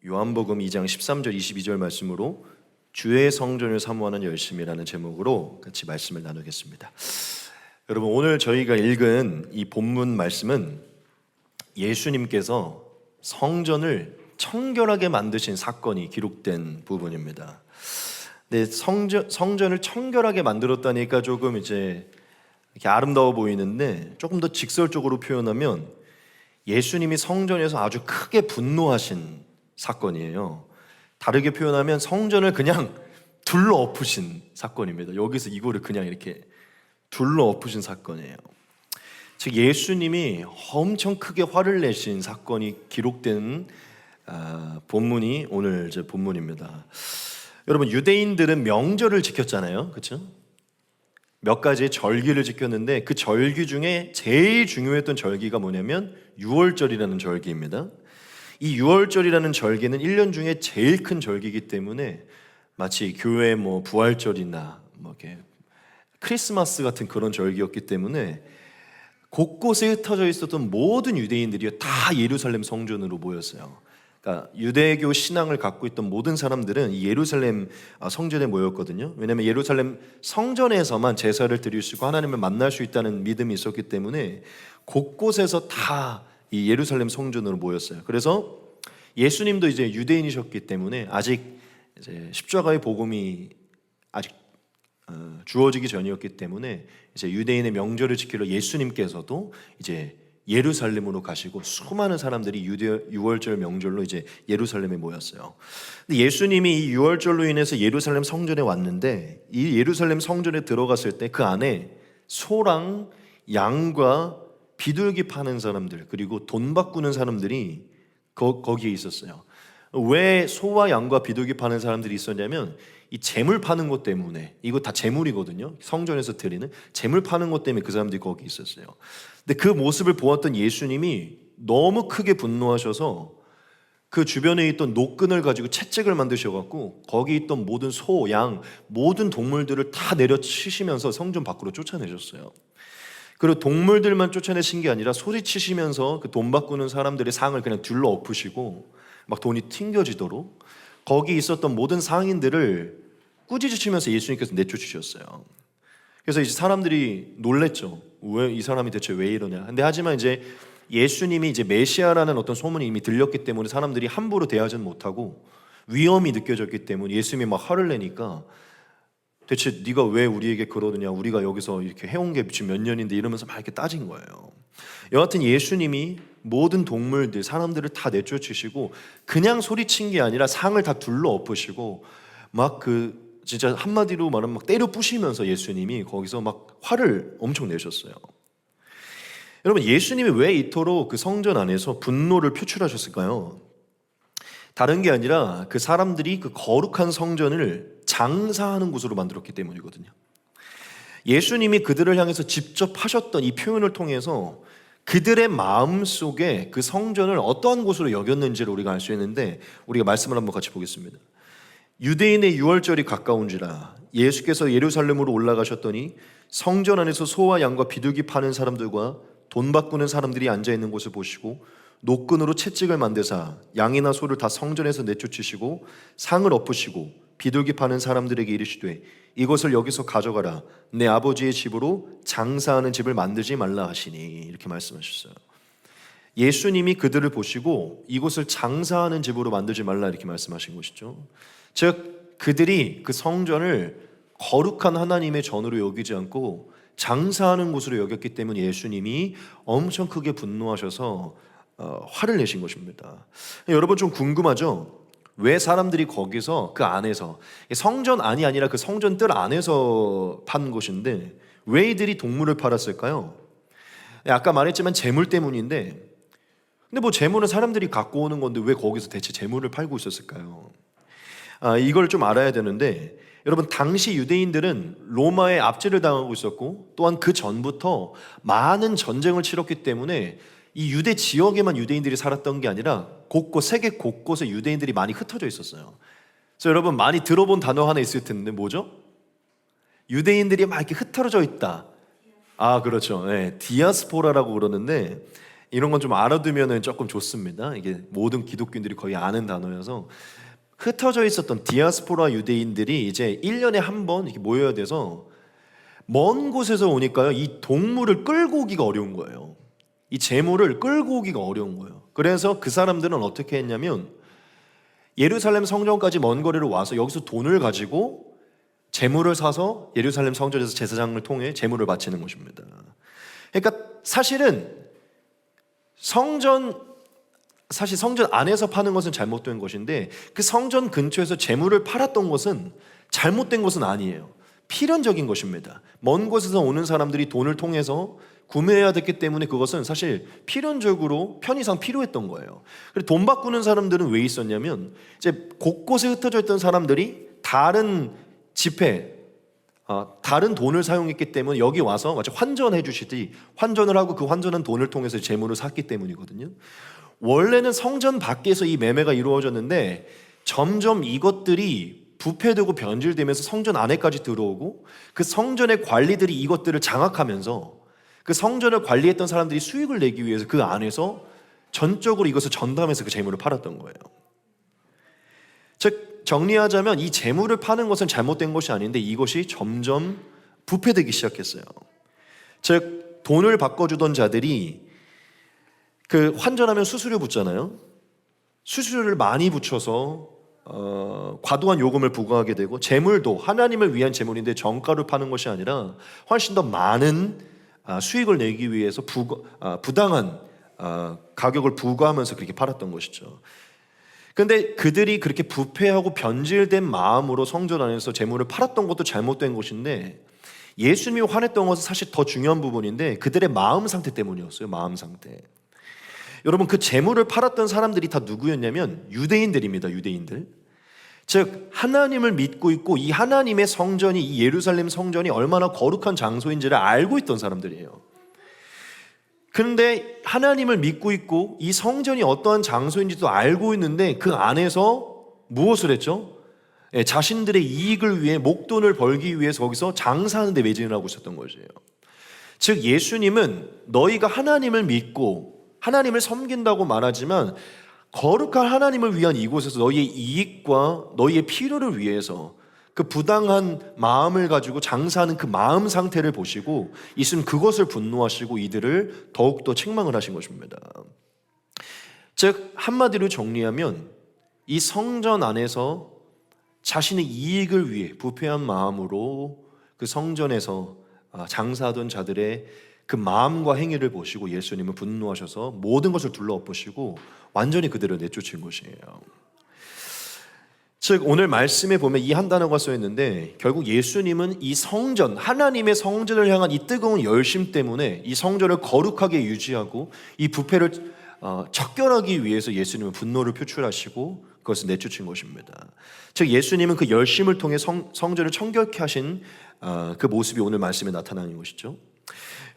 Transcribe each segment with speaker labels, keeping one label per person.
Speaker 1: 요한복음 2장 13절 22절 말씀으로 주의 성전을 사모하는 열심이라는 제목으로 같이 말씀을 나누겠습니다. 여러분, 오늘 저희가 읽은 이 본문 말씀은 예수님께서 성전을 청결하게 만드신 사건이 기록된 부분입니다. 네, 성전을 청결하게 만들었다니까 조금 이제 이렇게 아름다워 보이는데, 조금 더 직설적으로 표현하면 예수님이 성전에서 아주 크게 분노하신 사건이에요. 다르게 표현하면 성전을 그냥 둘러 엎으신 사건입니다. 여기서 이거를 그냥 이렇게 둘러 엎으신 사건이에요. 즉 예수님이 엄청 크게 화를 내신 사건이 기록된 본문이 오늘 이제 본문입니다. 여러분, 유대인들은 명절을 지켰잖아요, 그렇죠? 몇 가지의 절기를 지켰는데 그 절기 중에 제일 중요했던 절기가 뭐냐면 유월절이라는 절기입니다. 이 유월절이라는 절기는 1년 중에 제일 큰 절기이기 때문에 마치 교회 부활절이나 이렇게 크리스마스 같은 그런 절기였기 때문에 곳곳에 흩어져 있었던 모든 유대인들이 다 예루살렘 성전으로 모였어요. 그러니까 유대교 신앙을 갖고 있던 모든 사람들은 이 예루살렘 성전에 모였거든요. 왜냐하면 예루살렘 성전에서만 제사를 드릴 수 있고 하나님을 만날 수 있다는 믿음이 있었기 때문에 곳곳에서 다 이 예루살렘 성전으로 모였어요. 그래서 예수님도 이제 유대인이셨기 때문에 아직 이제 십자가의 복음이 아직 주어지기 전이었기 때문에 이제 유대인의 명절을 지키러 예수님께서도 이제 예루살렘으로 가시고 수많은 사람들이 유월절 명절로 이제 예루살렘에 모였어요. 근데 예수님이 이 유월절로 인해서 예루살렘 성전에 왔는데, 이 예루살렘 성전에 들어갔을 때 그 안에 소랑 양과 비둘기 파는 사람들, 그리고 돈 바꾸는 사람들이 거기에 있었어요. 왜 소와 양과 비둘기 파는 사람들이 있었냐면 이 재물 파는 것 때문에, 이거 다 재물이거든요. 성전에서 드리는 재물 파는 것 때문에 그 사람들이 거기 있었어요. 근데 그 모습을 보았던 예수님이 너무 크게 분노하셔서 그 주변에 있던 노끈을 가지고 채찍을 만드셔갖고 거기 있던 모든 소, 양, 모든 동물들을 다 내려치시면서 성전 밖으로 쫓아내셨어요. 그리고 동물들만 쫓아내신 게 아니라 소리치시면서 그 돈 바꾸는 사람들의 상을 그냥 둘러 엎으시고 막 돈이 튕겨지도록 거기 있었던 모든 상인들을 꾸짖으시면서 예수님께서 내쫓으셨어요. 그래서 이제 사람들이 놀랬죠. 왜 이 사람이 대체 왜 이러냐. 근데 하지만 이제 예수님이 이제 메시아라는 어떤 소문이 이미 들렸기 때문에 사람들이 함부로 대하지는 못하고 위험이 느껴졌기 때문에 예수님이 막 화를 내니까 대체 네가 왜 우리에게 그러느냐, 우리가 여기서 이렇게 해온 게 지금 몇 년인데, 이러면서 막 이렇게 따진 거예요. 여하튼 예수님이 모든 동물들, 사람들을 다 내쫓으시고 그냥 소리친 게 아니라 상을 다 둘러 엎으시고 막 진짜 한마디로 말하면 막 때려 부시면서 예수님이 거기서 막 화를 엄청 내셨어요. 여러분, 예수님이 왜 이토록 그 성전 안에서 분노를 표출하셨을까요? 다른 게 아니라 그 사람들이 그 거룩한 성전을 장사하는 곳으로 만들었기 때문이거든요. 예수님이 그들을 향해서 직접 하셨던 이 표현을 통해서 그들의 마음 속에 그 성전을 어떠한 곳으로 여겼는지를 우리가 알 수 있는데, 우리가 말씀을 한번 같이 보겠습니다. 유대인의 유월절이 가까운지라 예수께서 예루살렘으로 올라가셨더니 성전 안에서 소와 양과 비둘기 파는 사람들과 돈 바꾸는 사람들이 앉아있는 곳을 보시고 노끈으로 채찍을 만드사 양이나 소를 다 성전에서 내쫓으시고 상을 엎으시고 비둘기 파는 사람들에게 이르시되 이것을 여기서 가져가라, 내 아버지의 집으로 장사하는 집을 만들지 말라 하시니, 이렇게 말씀하셨어요. 예수님이 그들을 보시고 이곳을 장사하는 집으로 만들지 말라 이렇게 말씀하신 것이죠. 즉 그들이 그 성전을 거룩한 하나님의 전으로 여기지 않고 장사하는 곳으로 여겼기 때문에 예수님이 엄청 크게 분노하셔서 화를 내신 것입니다. 여러분, 좀 궁금하죠? 왜 사람들이 거기서 그 안에서, 성전 안이 아니라 그 성전 뜰 안에서 판 것인데 왜 이들이 동물을 팔았을까요? 아까 말했지만 재물 때문인데, 근데 재물은 사람들이 갖고 오는 건데 왜 거기서 대체 재물을 팔고 있었을까요? 이걸 좀 알아야 되는데, 여러분, 당시 유대인들은 로마의 압제를 당하고 있었고 또한 그 전부터 많은 전쟁을 치렀기 때문에 이 유대 지역에만 유대인들이 살았던 게 아니라 세계 곳곳에 유대인들이 많이 흩어져 있었어요. 그래서 여러분 많이 들어본 단어 하나 있을 텐데 뭐죠? 유대인들이 막 이렇게 흩어져 있다. 그렇죠. 네, 디아스포라라고 그러는데, 이런 건 좀 알아두면 조금 좋습니다. 이게 모든 기독교인들이 거의 아는 단어여서 흩어져 있었던 디아스포라 유대인들이 이제 1년에 한 번 이렇게 모여야 돼서 먼 곳에서 오니까요, 이 동물을 끌고 오기가 어려운 거예요. 이 제물을 끌고 오기가 어려운 거예요. 그래서 그 사람들은 어떻게 했냐면 예루살렘 성전까지 먼 거리로 와서 여기서 돈을 가지고 제물을 사서 예루살렘 성전에서 제사장을 통해 제물을 바치는 것입니다. 그러니까 사실은 성전 안에서 파는 것은 잘못된 것인데 그 성전 근처에서 제물을 팔았던 것은 잘못된 것은 아니에요. 필연적인 것입니다. 먼 곳에서 오는 사람들이 돈을 통해서 구매해야 됐기 때문에 그것은 사실 필연적으로 편의상 필요했던 거예요. 그리고 돈 바꾸는 사람들은 왜 있었냐면 이제 곳곳에 흩어져 있던 사람들이 다른 집회, 다른 돈을 사용했기 때문에 여기 와서 마치 환전해 주시듯이 환전을 하고 그 환전한 돈을 통해서 재물을 샀기 때문이거든요. 원래는 성전 밖에서 이 매매가 이루어졌는데 점점 이것들이 부패되고 변질되면서 성전 안에까지 들어오고 그 성전의 관리들이 이것들을 장악하면서 그 성전을 관리했던 사람들이 수익을 내기 위해서 그 안에서 전적으로 이것을 전담해서 그 재물을 팔았던 거예요. 즉 정리하자면 이 재물을 파는 것은 잘못된 것이 아닌데 이것이 점점 부패되기 시작했어요. 즉 돈을 바꿔주던 자들이 그 환전하면 수수료 붙잖아요. 수수료를 많이 붙여서 과도한 요금을 부과하게 되고 재물도 하나님을 위한 재물인데 정가로 파는 것이 아니라 훨씬 더 많은 수익을 내기 위해서 부당한 가격을 부과하면서 그렇게 팔았던 것이죠. 그런데 그들이 그렇게 부패하고 변질된 마음으로 성전 안에서 재물을 팔았던 것도 잘못된 것인데 예수님이 화냈던 것은 사실 더 중요한 부분인데 그들의 마음 상태 때문이었어요. 마음 상태. 여러분 그 재물을 팔았던 사람들이 다 누구였냐면 유대인들입니다. 유대인들. 즉 하나님을 믿고 있고 이 하나님의 성전이 이 예루살렘 성전이 얼마나 거룩한 장소인지를 알고 있던 사람들이에요. 그런데 하나님을 믿고 있고 이 성전이 어떠한 장소인지도 알고 있는데 그 안에서 무엇을 했죠? 자신들의 이익을 위해 목돈을 벌기 위해서 거기서 장사하는 데 매진을 하고 있었던 것이에요. 즉 예수님은 너희가 하나님을 믿고 하나님을 섬긴다고 말하지만 거룩한 하나님을 위한 이곳에서 너희의 이익과 너희의 필요를 위해서 그 부당한 마음을 가지고 장사하는 그 마음 상태를 보시고 예수님 그것을 분노하시고 이들을 더욱더 책망을 하신 것입니다. 즉 한마디로 정리하면 이 성전 안에서 자신의 이익을 위해 부패한 마음으로 그 성전에서 장사하던 자들의 그 마음과 행위를 보시고 예수님은 분노하셔서 모든 것을 둘러엎으시고 완전히 그들을 내쫓은 것이에요. 즉 오늘 말씀에 보면 이 한 단어가 써 있는데 결국 예수님은 이 성전, 하나님의 성전을 향한 이 뜨거운 열심 때문에 이 성전을 거룩하게 유지하고 이 부패를 척결하기 위해서 예수님은 분노를 표출하시고 그것을 내쫓은 것입니다. 즉 예수님은 그 열심을 통해 성전을 청결케 하신 그 모습이 오늘 말씀에 나타나는 것이죠.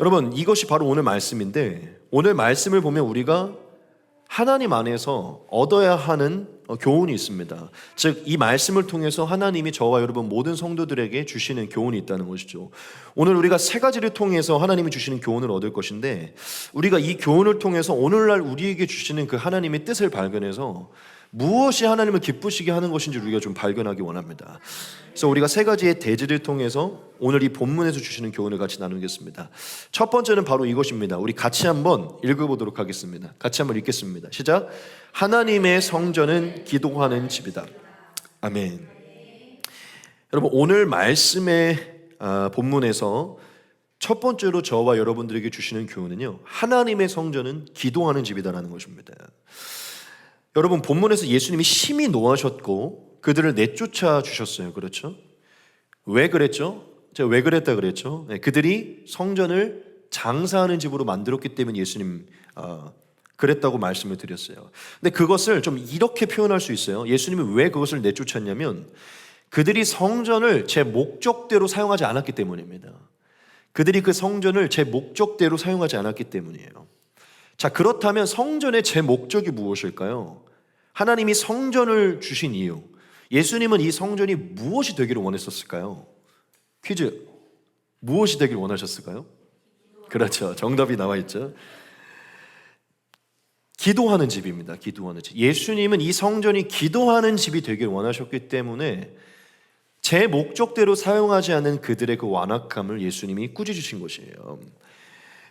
Speaker 1: 여러분 이것이 바로 오늘 말씀인데 오늘 말씀을 보면 우리가 하나님 안에서 얻어야 하는 교훈이 있습니다. 즉 이 말씀을 통해서 하나님이 저와 여러분 모든 성도들에게 주시는 교훈이 있다는 것이죠. 오늘 우리가 세 가지를 통해서 하나님이 주시는 교훈을 얻을 것인데 우리가 이 교훈을 통해서 오늘날 우리에게 주시는 그 하나님의 뜻을 발견해서 무엇이 하나님을 기쁘시게 하는 것인지 우리가 좀 발견하기 원합니다. 그래서 우리가 세 가지의 대지를 통해서 오늘 이 본문에서 주시는 교훈을 같이 나누겠습니다. 첫 번째는 바로 이것입니다. 우리 같이 한번 읽어보도록 하겠습니다. 같이 한번 읽겠습니다. 시작. 하나님의 성전은 기도하는 집이다. 아멘. 여러분 오늘 말씀의 본문에서 첫 번째로 저와 여러분들에게 주시는 교훈은요, 하나님의 성전은 기도하는 집이다라는 것입니다. 여러분 본문에서 예수님이 심히 노하셨고 그들을 내쫓아 주셨어요. 그렇죠? 왜 그랬죠? 제가 왜 그랬다 그랬죠? 그들이 성전을 장사하는 집으로 만들었기 때문에 예수님 그랬다고 말씀을 드렸어요. 근데 그것을 좀 이렇게 표현할 수 있어요. 예수님이 왜 그것을 내쫓았냐면 그들이 성전을 제 목적대로 사용하지 않았기 때문입니다. 그들이 그 성전을 제 목적대로 사용하지 않았기 때문이에요. 자, 그렇다면 성전의 제 목적이 무엇일까요? 하나님이 성전을 주신 이유, 예수님은 이 성전이 무엇이 되기를 원했었을까요? 퀴즈, 무엇이 되기를 원하셨을까요? 그렇죠, 정답이 나와 있죠. 기도하는 집입니다. 기도하는 집. 예수님은 이 성전이 기도하는 집이 되길 원하셨기 때문에 제 목적대로 사용하지 않은 그들의 그 완악함을 예수님이 꾸짖으신 것이에요.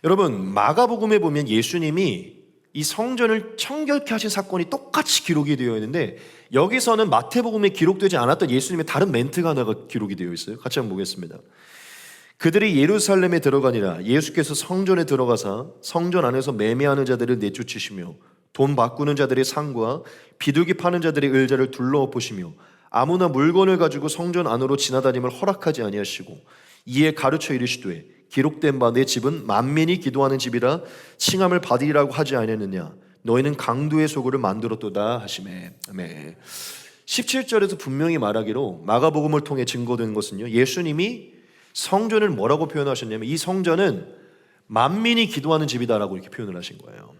Speaker 1: 여러분, 마가복음에 보면 예수님이 이 성전을 청결케 하신 사건이 똑같이 기록이 되어 있는데 여기서는 마태복음에 기록되지 않았던 예수님의 다른 멘트가 하나가 기록이 되어 있어요. 같이 한번 보겠습니다. 그들이 예루살렘에 들어가니라. 예수께서 성전에 들어가사 성전 안에서 매매하는 자들을 내쫓으시며 돈 바꾸는 자들의 상과 비둘기 파는 자들의 의자를 둘러보시며 아무나 물건을 가지고 성전 안으로 지나다님을 허락하지 아니하시고 이에 가르쳐 이르시되 기록된 바 내 집은 만민이 기도하는 집이라 칭함을 받으리라고 하지 아니하느냐. 너희는 강도의 소굴을 만들었도다 하시매. 아멘. 17절에서 분명히 말하기로 마가복음을 통해 증거되는 것은요, 예수님이 성전을 뭐라고 표현하셨냐면 이 성전은 만민이 기도하는 집이다라고 이렇게 표현을 하신 거예요.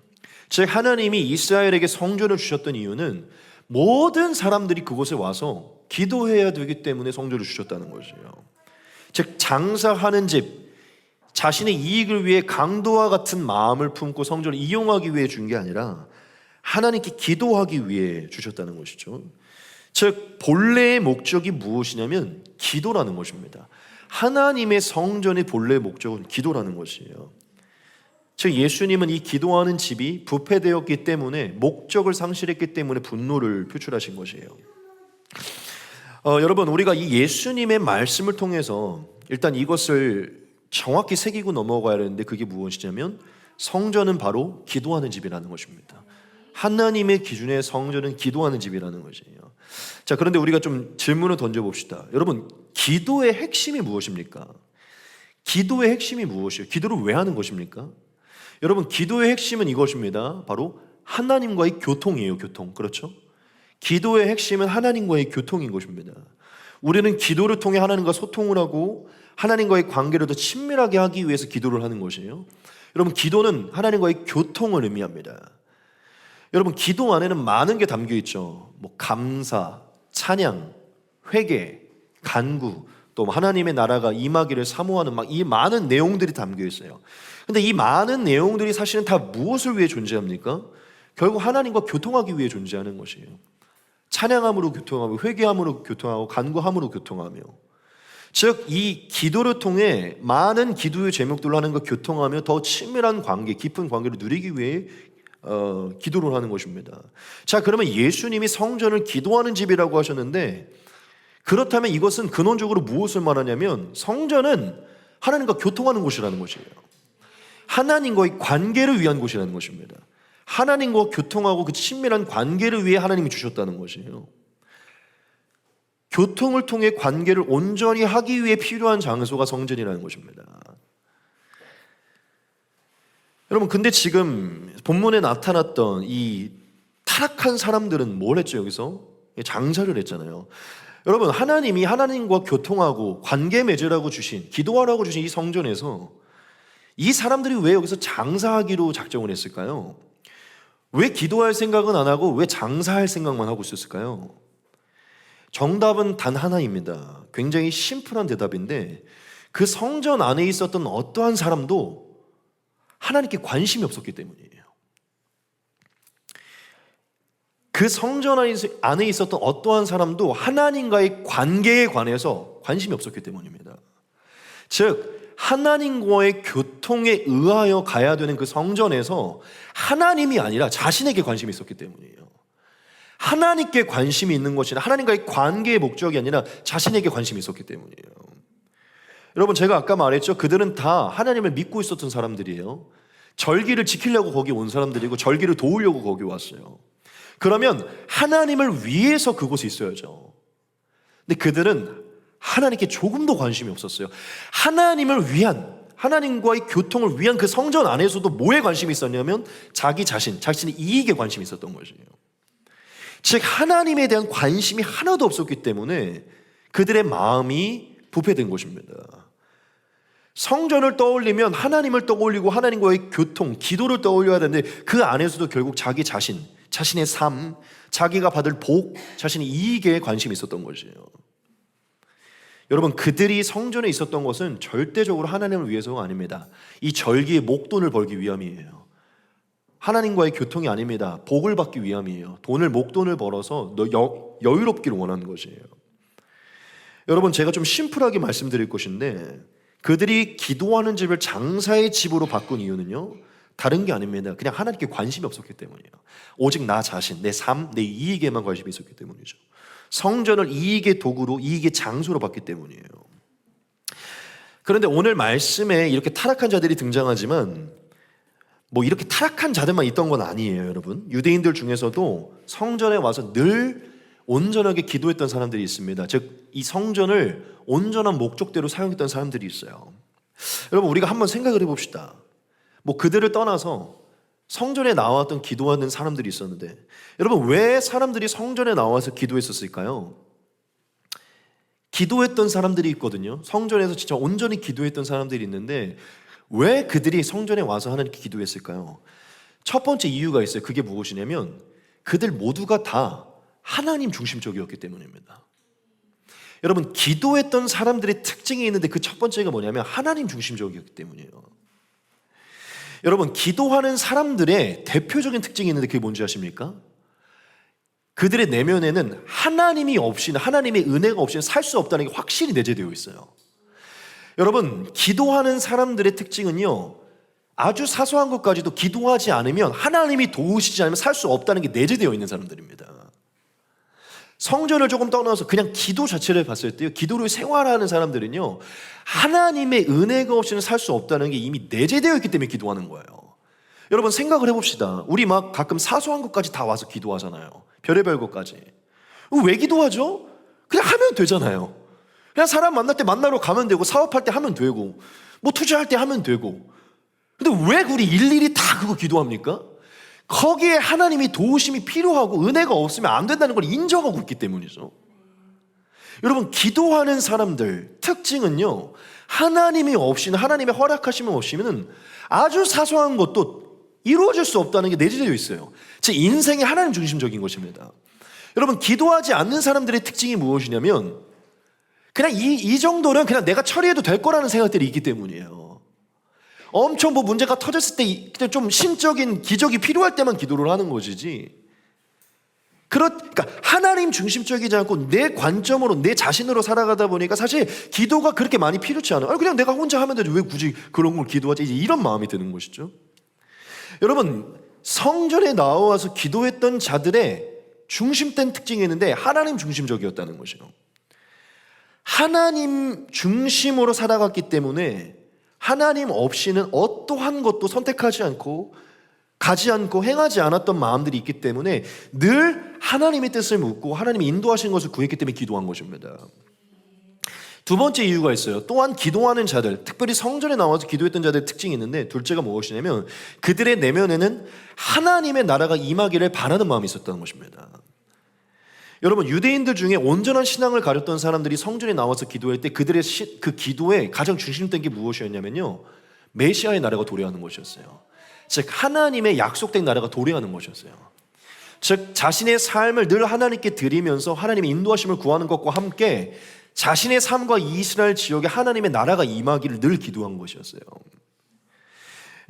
Speaker 1: 즉 하나님이 이스라엘에게 성전을 주셨던 이유는 모든 사람들이 그곳에 와서 기도해야 되기 때문에 성전을 주셨다는 것이에요. 즉 장사하는 집, 자신의 이익을 위해 강도와 같은 마음을 품고 성전을 이용하기 위해 준 게 아니라 하나님께 기도하기 위해 주셨다는 것이죠. 즉 본래의 목적이 무엇이냐면 기도라는 것입니다. 하나님의 성전의 본래의 목적은 기도라는 것이에요. 즉 예수님은 이 기도하는 집이 부패되었기 때문에 목적을 상실했기 때문에 분노를 표출하신 것이에요. 여러분, 우리가 이 예수님의 말씀을 통해서 일단 이것을 정확히 새기고 넘어가야 하는데 그게 무엇이냐면 성전은 바로 기도하는 집이라는 것입니다. 하나님의 기준의 성전은 기도하는 집이라는 것이에요. 자, 그런데 우리가 좀 질문을 던져봅시다. 여러분, 기도의 핵심이 무엇입니까? 기도의 핵심이 무엇이에요? 기도를 왜 하는 것입니까? 여러분, 기도의 핵심은 이것입니다. 바로 하나님과의 교통이에요. 교통. 그렇죠? 기도의 핵심은 하나님과의 교통인 것입니다. 우리는 기도를 통해 하나님과 소통을 하고 하나님과의 관계를 더 친밀하게 하기 위해서 기도를 하는 것이에요. 여러분, 기도는 하나님과의 교통을 의미합니다. 여러분, 기도 안에는 많은 게 담겨 있죠. 뭐 감사, 찬양, 회개, 간구, 또 하나님의 나라가 임하기를 사모하는 막 이 많은 내용들이 담겨 있어요. 근데 이 많은 내용들이 사실은 다 무엇을 위해 존재합니까? 결국 하나님과 교통하기 위해 존재하는 것이에요. 찬양함으로 교통하고 회개함으로 교통하고 간구함으로 교통하며, 즉 이 기도를 통해 많은 기도의 제목들로 하는 것 교통하며 더 친밀한 관계, 깊은 관계를 누리기 위해 기도를 하는 것입니다. 자, 그러면 예수님이 성전을 기도하는 집이라고 하셨는데 그렇다면 이것은 근원적으로 무엇을 말하냐면 성전은 하나님과 교통하는 곳이라는 것이에요. 하나님과의 관계를 위한 곳이라는 것입니다. 하나님과 교통하고 그 친밀한 관계를 위해 하나님이 주셨다는 것이에요. 교통을 통해 관계를 온전히 하기 위해 필요한 장소가 성전이라는 것입니다. 여러분, 근데 지금 본문에 나타났던 이 타락한 사람들은 뭘 했죠? 여기서 장사를 했잖아요. 여러분, 하나님이 하나님과 교통하고 관계 맺으라고 주신, 기도하라고 주신 이 성전에서 이 사람들이 왜 여기서 장사하기로 작정을 했을까요? 왜 기도할 생각은 안 하고 왜 장사할 생각만 하고 있었을까요? 정답은 단 하나입니다. 굉장히 심플한 대답인데 그 성전 안에 있었던 어떠한 사람도 하나님께 관심이 없었기 때문이에요. 그 성전 안에 있었던 어떠한 사람도 하나님과의 관계에 관해서 관심이 없었기 때문입니다. 즉 하나님과의 교통에 의하여 가야 되는 그 성전에서 하나님이 아니라 자신에게 관심이 있었기 때문이에요. 하나님께 관심이 있는 것이 하나님과의 관계의 목적이 아니라 자신에게 관심이 있었기 때문이에요. 여러분, 제가 아까 말했죠. 그들은 다 하나님을 믿고 있었던 사람들이에요. 절기를 지키려고 거기 온 사람들이고 절기를 도우려고 거기 왔어요. 그러면 하나님을 위해서 그곳에 있어야죠. 근데 그들은 하나님께 조금도 관심이 없었어요. 하나님을 위한, 하나님과의 교통을 위한 그 성전 안에서도 뭐에 관심이 있었냐면 자기 자신, 자신의 이익에 관심이 있었던 것이에요. 즉 하나님에 대한 관심이 하나도 없었기 때문에 그들의 마음이 부패된 것입니다. 성전을 떠올리면 하나님을 떠올리고 하나님과의 교통, 기도를 떠올려야 되는데 그 안에서도 결국 자기 자신, 자신의 삶, 자기가 받을 복, 자신의 이익에 관심이 있었던 것이에요. 여러분, 그들이 성전에 있었던 것은 절대적으로 하나님을 위해서가 아닙니다. 이 절기의 목돈을 벌기 위함이에요. 하나님과의 교통이 아닙니다. 복을 받기 위함이에요. 목돈을 벌어서 여유롭기를 원하는 것이에요. 여러분, 제가 좀 심플하게 말씀드릴 것인데, 그들이 기도하는 집을 장사의 집으로 바꾼 이유는요, 다른 게 아닙니다. 그냥 하나님께 관심이 없었기 때문이에요. 오직 나 자신, 내 삶, 내 이익에만 관심이 있었기 때문이죠. 성전을 이익의 도구로, 이익의 장소로 봤기 때문이에요. 그런데 오늘 말씀에 이렇게 타락한 자들이 등장하지만 이렇게 타락한 자들만 있던 건 아니에요, 여러분. 유대인들 중에서도 성전에 와서 늘 온전하게 기도했던 사람들이 있습니다. 즉 이 성전을 온전한 목적대로 사용했던 사람들이 있어요. 여러분, 우리가 한번 생각을 해봅시다. 그들을 떠나서 성전에 나왔던 기도하는 사람들이 있었는데, 여러분, 왜 사람들이 성전에 나와서 기도했었을까요? 기도했던 사람들이 있거든요. 성전에서 진짜 온전히 기도했던 사람들이 있는데, 왜 그들이 성전에 와서 하나님께 기도했을까요? 첫 번째 이유가 있어요. 그게 무엇이냐면 그들 모두가 다 하나님 중심적이었기 때문입니다. 여러분, 기도했던 사람들의 특징이 있는데 그 첫 번째가 뭐냐면 하나님 중심적이었기 때문이에요. 여러분, 기도하는 사람들의 대표적인 특징이 있는데 그게 뭔지 아십니까? 그들의 내면에는 하나님이 없이는, 하나님의 은혜가 없이는 살 수 없다는 게 확실히 내재되어 있어요. 여러분, 기도하는 사람들의 특징은요, 아주 사소한 것까지도 기도하지 않으면, 하나님이 도우시지 않으면 살 수 없다는 게 내재되어 있는 사람들입니다. 성전을 조금 떠나서 그냥 기도 자체를 봤을 때요, 기도를 생활하는 사람들은요, 하나님의 은혜가 없이는 살 수 없다는 게 이미 내재되어 있기 때문에 기도하는 거예요. 여러분, 생각을 해봅시다. 우리 가끔 사소한 것까지 다 와서 기도하잖아요. 별의별 것까지. 왜 기도하죠? 그냥 하면 되잖아요. 그냥 사람 만날 때 만나러 가면 되고, 사업할 때 하면 되고, 투자할 때 하면 되고. 근데 왜 우리 일일이 다 그거 기도합니까? 거기에 하나님이 도우심이 필요하고 은혜가 없으면 안 된다는 걸 인정하고 있기 때문이죠. 여러분, 기도하는 사람들 특징은요, 하나님이 없이는, 하나님의 허락하심이 없이는 아주 사소한 것도 이루어질 수 없다는 게 내재되어 있어요. 제 인생이 하나님 중심적인 것입니다. 여러분, 기도하지 않는 사람들의 특징이 무엇이냐면 그냥 이 정도는 그냥 내가 처리해도 될 거라는 생각들이 있기 때문이에요. 엄청 문제가 터졌을 때 그냥 좀 심적인 기적이 필요할 때만 기도를 하는 것이지. 그러니까 하나님 중심적이지 않고 내 관점으로, 내 자신으로 살아가다 보니까 사실 기도가 그렇게 많이 필요치 않아요. 그냥 내가 혼자 하면 되지 왜 굳이 그런 걸 기도하지? 이런 마음이 드는 것이죠. 여러분, 성전에 나와서 기도했던 자들의 중심된 특징이 있는데 하나님 중심적이었다는 것이에요. 하나님 중심으로 살아갔기 때문에 하나님 없이는 어떠한 것도 선택하지 않고 가지 않고 행하지 않았던 마음들이 있기 때문에 늘 하나님의 뜻을 묻고 하나님이 인도하시는 것을 구했기 때문에 기도한 것입니다. 두 번째 이유가 있어요. 또한 기도하는 자들, 특별히 성전에 나와서 기도했던 자들의 특징이 있는데, 둘째가 무엇이냐면 그들의 내면에는 하나님의 나라가 임하기를 바라는 마음이 있었다는 것입니다. 여러분, 유대인들 중에 온전한 신앙을 가졌던 사람들이 성전에 나와서 기도할 때 그들의 그 기도의 가장 중심된 게 무엇이었냐면요, 메시아의 나라가 도래하는 것이었어요. 즉 하나님의 약속된 나라가 도래하는 것이었어요. 즉 자신의 삶을 늘 하나님께 드리면서 하나님의 인도하심을 구하는 것과 함께 자신의 삶과 이스라엘 지역에 하나님의 나라가 임하기를 늘 기도한 것이었어요.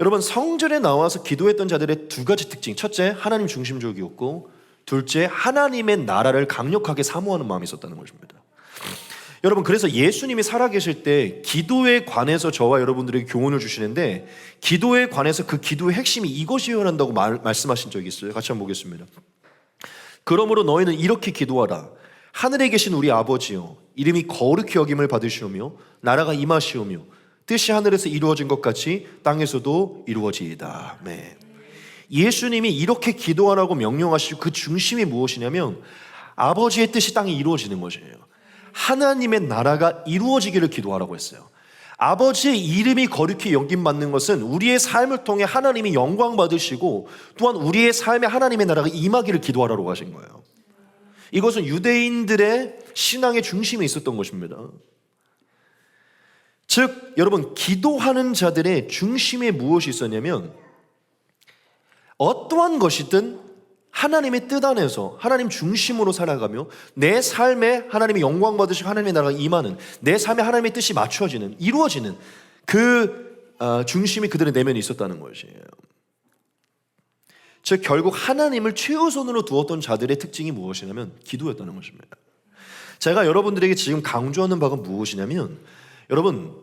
Speaker 1: 여러분, 성전에 나와서 기도했던 자들의 두 가지 특징, 첫째 하나님 중심적이었고, 둘째 하나님의 나라를 강력하게 사모하는 마음이 있었다는 것입니다. 여러분, 그래서 예수님이 살아계실 때 기도에 관해서 저와 여러분들에게 교훈을 주시는데, 기도에 관해서 그 기도의 핵심이 이것이어야 한다고 말씀하신 적이 있어요. 같이 한번 보겠습니다. 그러므로 너희는 이렇게 기도하라. 하늘에 계신 우리 아버지여, 이름이 거룩히 여김을 받으시오며 나라가 임하시오며 뜻이 하늘에서 이루어진 것 같이 땅에서도 이루어지이다. 네. 예수님이 이렇게 기도하라고 명령하시고 그 중심이 무엇이냐면 아버지의 뜻이 땅에 이루어지는 것이에요. 하나님의 나라가 이루어지기를 기도하라고 했어요. 아버지의 이름이 거룩히 여김받는 것은 우리의 삶을 통해 하나님이 영광 받으시고 또한 우리의 삶에 하나님의 나라가 임하기를 기도하라고 하신 거예요. 이것은 유대인들의 신앙의 중심에 있었던 것입니다. 즉 여러분, 기도하는 자들의 중심에 무엇이 있었냐면 어떠한 것이든 하나님의 뜻 안에서 하나님 중심으로 살아가며 내 삶에 하나님의 영광 받으시고 하나님의 나라가 임하는, 내 삶에 하나님의 뜻이 맞춰지는, 이루어지는 그 중심이 그들의 내면에 있었다는 것이에요. 즉 결국 하나님을 최우선으로 두었던 자들의 특징이 무엇이냐면 기도였다는 것입니다. 제가 여러분들에게 지금 강조하는 바가 무엇이냐면, 여러분,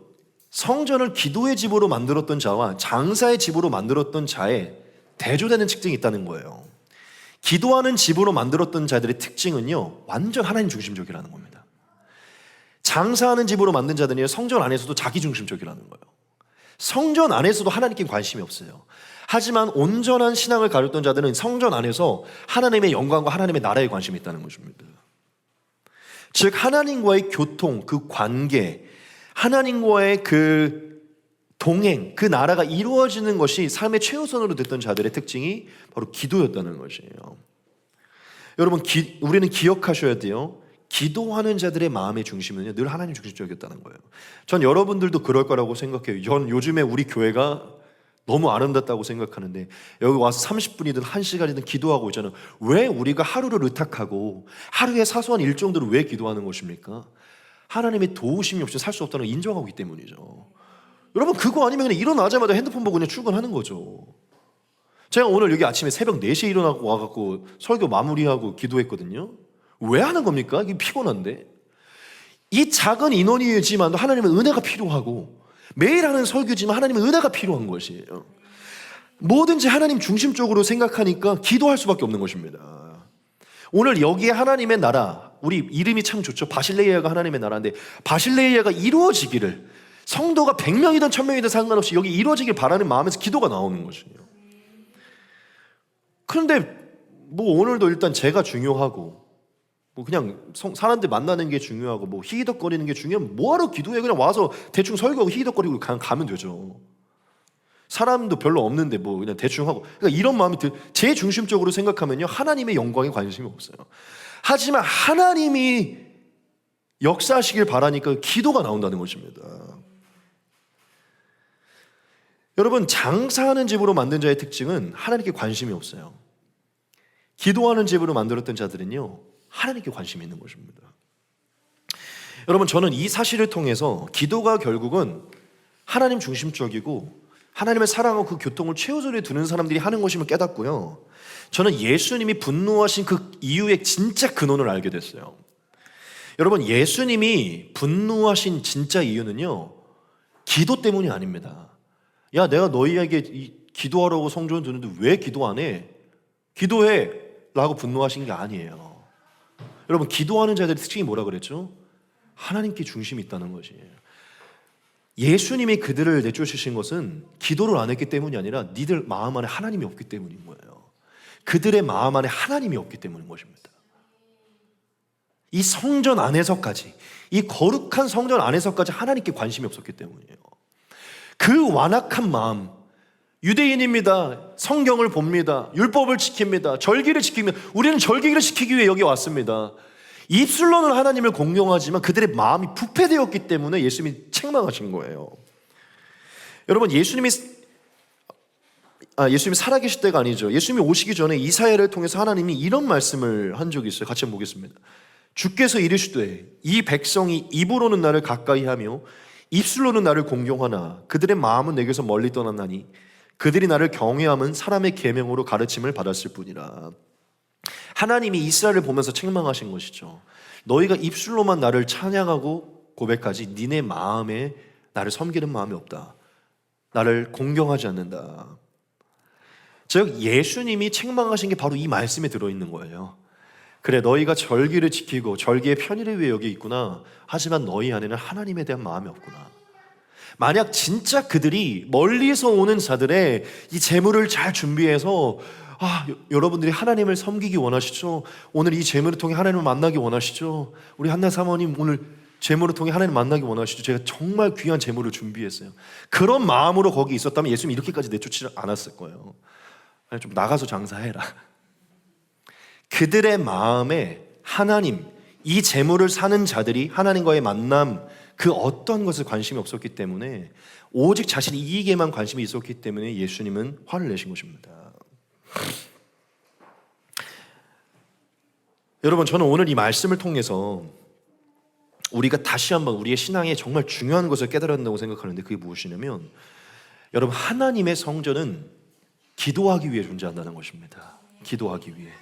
Speaker 1: 성전을 기도의 집으로 만들었던 자와 장사의 집으로 만들었던 자의 대조되는 특징이 있다는 거예요. 기도하는 집으로 만들었던 자들의 특징은요, 완전 하나님 중심적이라는 겁니다. 장사하는 집으로 만든 자들은요, 성전 안에서도 자기 중심적이라는 거예요. 성전 안에서도 하나님께 관심이 없어요. 하지만 온전한 신앙을 가졌던 자들은 성전 안에서 하나님의 영광과 하나님의 나라에 관심이 있다는 것입니다. 즉 하나님과의 교통, 그 관계, 하나님과의 그 동행, 그 나라가 이루어지는 것이 삶의 최우선으로 됐던 자들의 특징이 바로 기도였다는 것이에요. 여러분, 우리는 기억하셔야 돼요. 기도하는 자들의 마음의 중심은 늘 하나님 중심적이었다는 거예요. 전 여러분들도 그럴 거라고 생각해요. 전 요즘에 우리 교회가 너무 아름답다고 생각하는데, 여기 와서 30분이든 1시간이든 기도하고 있잖아요. 왜 우리가 하루를 의탁하고 하루의 사소한 일정들을 왜 기도하는 것입니까? 하나님의 도우심이 없이 살 수 없다는 걸 인정하고 있기 때문이죠. 여러분, 그거 아니면 그냥 일어나자마자 핸드폰 보고 그냥 출근하는 거죠. 제가 오늘 여기 아침에 새벽 4시에 일어나고 와갖고 설교 마무리하고 기도했거든요. 왜 하는 겁니까? 이게 피곤한데. 이 작은 인원이지만 하나님의 은혜가 필요하고, 매일 하는 설교지만 하나님의 은혜가 필요한 것이에요. 뭐든지 하나님 중심적으로 생각하니까 기도할 수밖에 없는 것입니다. 오늘 여기에 하나님의 나라, 우리 이름이 참 좋죠. 바실레이아가 하나님의 나라인데, 바실레이아가 이루어지기를, 성도가 100명이든 1000명이든 상관없이 여기 이루어지길 바라는 마음에서 기도가 나오는 것이에요. 그런데 뭐 오늘도 일단 제가 중요하고, 뭐 그냥 사람들 만나는 게 중요하고, 뭐 히히덕거리는 게 중요하면 뭐하러 기도해? 그냥 와서 대충 설교하고 히히덕거리고 가면 되죠. 사람도 별로 없는데 뭐 그냥 대충 하고. 그러니까 이런 마음이 제 중심적으로 생각하면요, 하나님의 영광에 관심이 없어요. 하지만 하나님이 역사하시길 바라니까 기도가 나온다는 것입니다. 여러분, 장사하는 집으로 만든 자의 특징은 하나님께 관심이 없어요. 기도하는 집으로 만들었던 자들은요, 하나님께 관심이 있는 것입니다. 여러분, 저는 이 사실을 통해서 기도가 결국은 하나님 중심적이고 하나님의 사랑하고 그 교통을 최우선에 두는 사람들이 하는 것임을 깨닫고요, 저는 예수님이 분노하신 그 이유의 진짜 근원을 알게 됐어요. 여러분, 예수님이 분노하신 진짜 이유는요, 기도 때문이 아닙니다. 야, 내가 너희에게 기도하라고 성전 두는데 왜 기도 안 해? 기도해! 라고 분노하신 게 아니에요. 여러분, 기도하는 자들의 특징이 뭐라 그랬죠? 하나님께 중심이 있다는 것이에요. 예수님이 그들을 내쫓으신 것은 기도를 안 했기 때문이 아니라 니들 마음 안에 하나님이 없기 때문인 거예요. 그들의 마음 안에 하나님이 없기 때문인 것입니다. 이 성전 안에서까지, 이 거룩한 성전 안에서까지 하나님께 관심이 없었기 때문이에요. 그 완악한 마음, 유대인입니다. 성경을 봅니다. 율법을 지킵니다. 절기를 지킵니다. 우리는 절기를 지키기 위해 여기 왔습니다. 입술로는 하나님을 공경하지만 그들의 마음이 부패되었기 때문에 예수님이 책망하신 거예요. 여러분, 예수님이 살아계실 때가 아니죠. 예수님이 오시기 전에 이사야를 통해서 하나님이 이런 말씀을 한 적이 있어요. 같이 한번 보겠습니다. 주께서 이르시되 이 백성이 입으로는 나를 가까이 하며 입술로는 나를 공경하나 그들의 마음은 내게서 멀리 떠났나니 그들이 나를 경외함은 사람의 계명으로 가르침을 받았을 뿐이라. 하나님이 이스라엘을 보면서 책망하신 것이죠. 너희가 입술로만 나를 찬양하고 고백하지 니네 마음에 나를 섬기는 마음이 없다. 나를 공경하지 않는다. 즉 예수님이 책망하신 게 바로 이 말씀에 들어있는 거예요. 그래, 너희가 절기를 지키고 절기의 편의를 위해 여기 있구나. 하지만 너희 안에는 하나님에 대한 마음이 없구나. 만약 진짜 그들이 멀리서 오는 자들의 이 재물을 잘 준비해서 여러분들이 하나님을 섬기기 원하시죠? 오늘 이 재물을 통해 하나님을 만나기 원하시죠? 우리 한나 사모님 오늘 재물을 통해 하나님을 만나기 원하시죠? 제가 정말 귀한 재물을 준비했어요. 그런 마음으로 거기 있었다면 예수님이 이렇게까지 내쫓지 않았을 거예요. 아니, 좀 나가서 장사해라. 그들의 마음에 하나님, 이 재물을 사는 자들이 하나님과의 만남, 그 어떤 것에 관심이 없었기 때문에 오직 자신의 이익에만 관심이 있었기 때문에 예수님은 화를 내신 것입니다. 여러분, 저는 오늘 이 말씀을 통해서 우리가 다시 한번 우리의 신앙에 정말 중요한 것을 깨달았다고 생각하는데 그게 무엇이냐면, 여러분, 하나님의 성전은 기도하기 위해 존재한다는 것입니다. 기도하기 위해.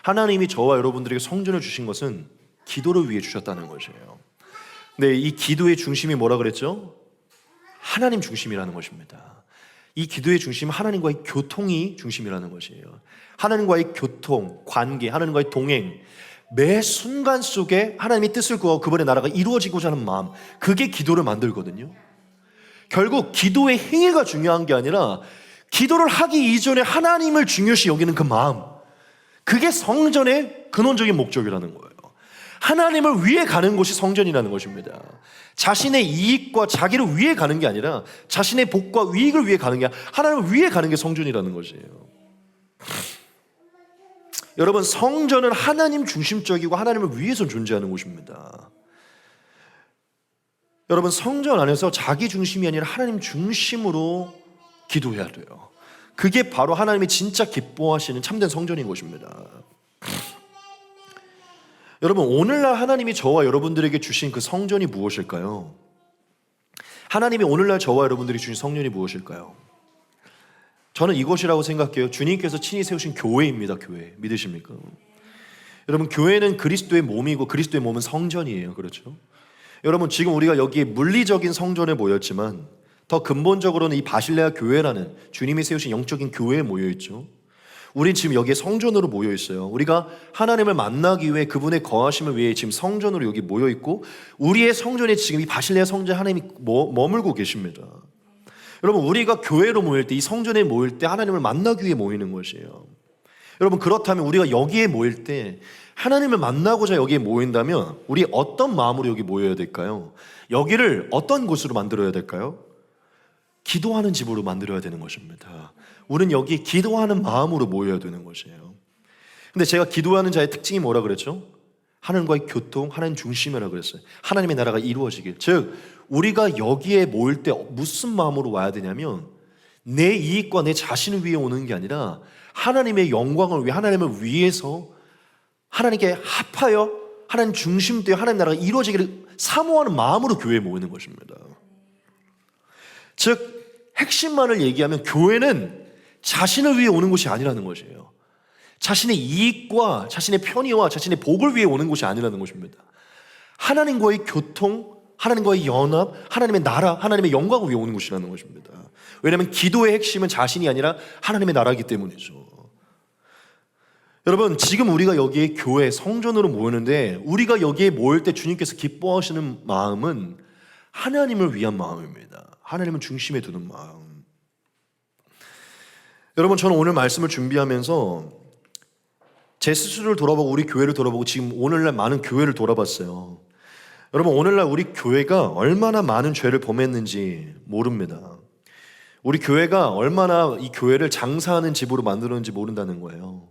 Speaker 1: 하나님이 저와 여러분들에게 성전을 주신 것은 기도를 위해 주셨다는 것이에요. 근데 이 기도의 중심이 뭐라 그랬죠? 하나님 중심이라는 것입니다. 이 기도의 중심은 하나님과의 교통이 중심이라는 것이에요. 하나님과의 교통, 관계, 하나님과의 동행, 매 순간 속에 하나님의 뜻을 구하고 그분의 나라가 이루어지고자 하는 마음, 그게 기도를 만들거든요. 결국 기도의 행위가 중요한 게 아니라 기도를 하기 이전에 하나님을 중요시 여기는 그 마음, 그게 성전의 근원적인 목적이라는 거예요. 하나님을 위해 가는 곳이 성전이라는 것입니다. 자신의 이익과 자기를 위해 가는 게 아니라 자신의 복과 이익을 위해 가는 게 아니라 하나님을 위해 가는 게 성전이라는 것이에요. 여러분, 성전은 하나님 중심적이고 하나님을 위해서 존재하는 곳입니다. 여러분, 성전 안에서 자기 중심이 아니라 하나님 중심으로 기도해야 돼요. 그게 바로 하나님이 진짜 기뻐하시는 참된 성전인 것입니다. 여러분, 오늘날 하나님이 저와 여러분들에게 주신 그 성전이 무엇일까요? 하나님이 오늘날 저와 여러분들이 주신 성전이 무엇일까요? 저는 이것이라고 생각해요. 주님께서 친히 세우신 교회입니다. 교회. 믿으십니까? 여러분, 교회는 그리스도의 몸이고 그리스도의 몸은 성전이에요. 그렇죠? 여러분, 지금 우리가 여기에 물리적인 성전에 모였지만 더 근본적으로는 이 바실레아 교회라는 주님이 세우신 영적인 교회에 모여있죠. 우린 지금 여기에 성전으로 모여있어요. 우리가 하나님을 만나기 위해 그분의 거하심을 위해 지금 성전으로 여기 모여있고 우리의 성전에 지금 이 바실레아 성전에 하나님이 머물고 계십니다. 여러분, 우리가 교회로 모일 때, 이 성전에 모일 때 하나님을 만나기 위해 모이는 것이에요. 여러분, 그렇다면 우리가 여기에 모일 때 하나님을 만나고자 여기에 모인다면 우리 어떤 마음으로 여기 모여야 될까요? 여기를 어떤 곳으로 만들어야 될까요? 기도하는 집으로 만들어야 되는 것입니다. 우리는 여기 기도하는 마음으로 모여야 되는 것이에요. 근데 제가 기도하는 자의 특징이 뭐라 그랬죠? 하나님과의 교통, 하나님 중심이라고 그랬어요. 하나님의 나라가 이루어지길. 즉, 우리가 여기에 모일 때 무슨 마음으로 와야 되냐면 내 이익과 내 자신을 위해 오는 게 아니라 하나님의 영광을 위해, 하나님을 위해서 하나님께 합하여 하나님 중심되어 하나님 나라가 이루어지기를 사모하는 마음으로 교회에 모이는 것입니다. 즉, 핵심만을 얘기하면 교회는 자신을 위해 오는 곳이 아니라는 것이에요. 자신의 이익과 자신의 편의와 자신의 복을 위해 오는 곳이 아니라는 것입니다. 하나님과의 교통, 하나님과의 연합, 하나님의 나라, 하나님의 영광을 위해 오는 곳이라는 것입니다. 왜냐하면 기도의 핵심은 자신이 아니라 하나님의 나라이기 때문이죠. 여러분, 지금 우리가 여기에 교회, 성전으로 모이는데 우리가 여기에 모일 때 주님께서 기뻐하시는 마음은 하나님을 위한 마음입니다. 하나님을 중심에 두는 마음. 여러분, 저는 오늘 말씀을 준비하면서 제 스스로를 돌아보고 우리 교회를 돌아보고 지금 오늘날 많은 교회를 돌아봤어요. 여러분, 오늘날 우리 교회가 얼마나 많은 죄를 범했는지 모릅니다. 우리 교회가 얼마나 이 교회를 장사하는 집으로 만들었는지 모른다는 거예요.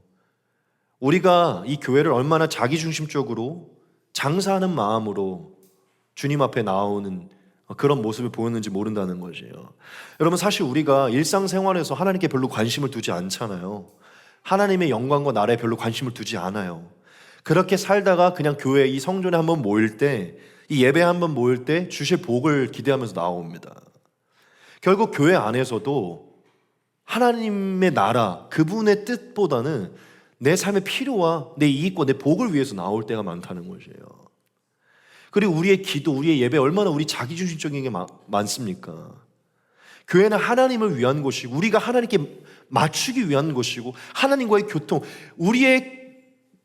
Speaker 1: 우리가 이 교회를 얼마나 자기중심적으로 장사하는 마음으로 주님 앞에 나오는 그런 모습을 보였는지 모른다는 것이에요. 여러분, 사실 우리가 일상생활에서 하나님께 별로 관심을 두지 않잖아요. 하나님의 영광과 나라에 별로 관심을 두지 않아요. 그렇게 살다가 그냥 교회 이 성전에 한번 모일 때, 이 예배에 한번 모일 때 주실 복을 기대하면서 나옵니다. 결국 교회 안에서도 하나님의 나라, 그분의 뜻보다는 내 삶의 필요와 내 이익과 내 복을 위해서 나올 때가 많다는 것이에요. 그리고 우리의 기도, 우리의 예배 얼마나 우리 자기중심적인 게 많습니까? 교회는 하나님을 위한 곳이고 우리가 하나님께 맞추기 위한 곳이고 하나님과의 교통, 우리의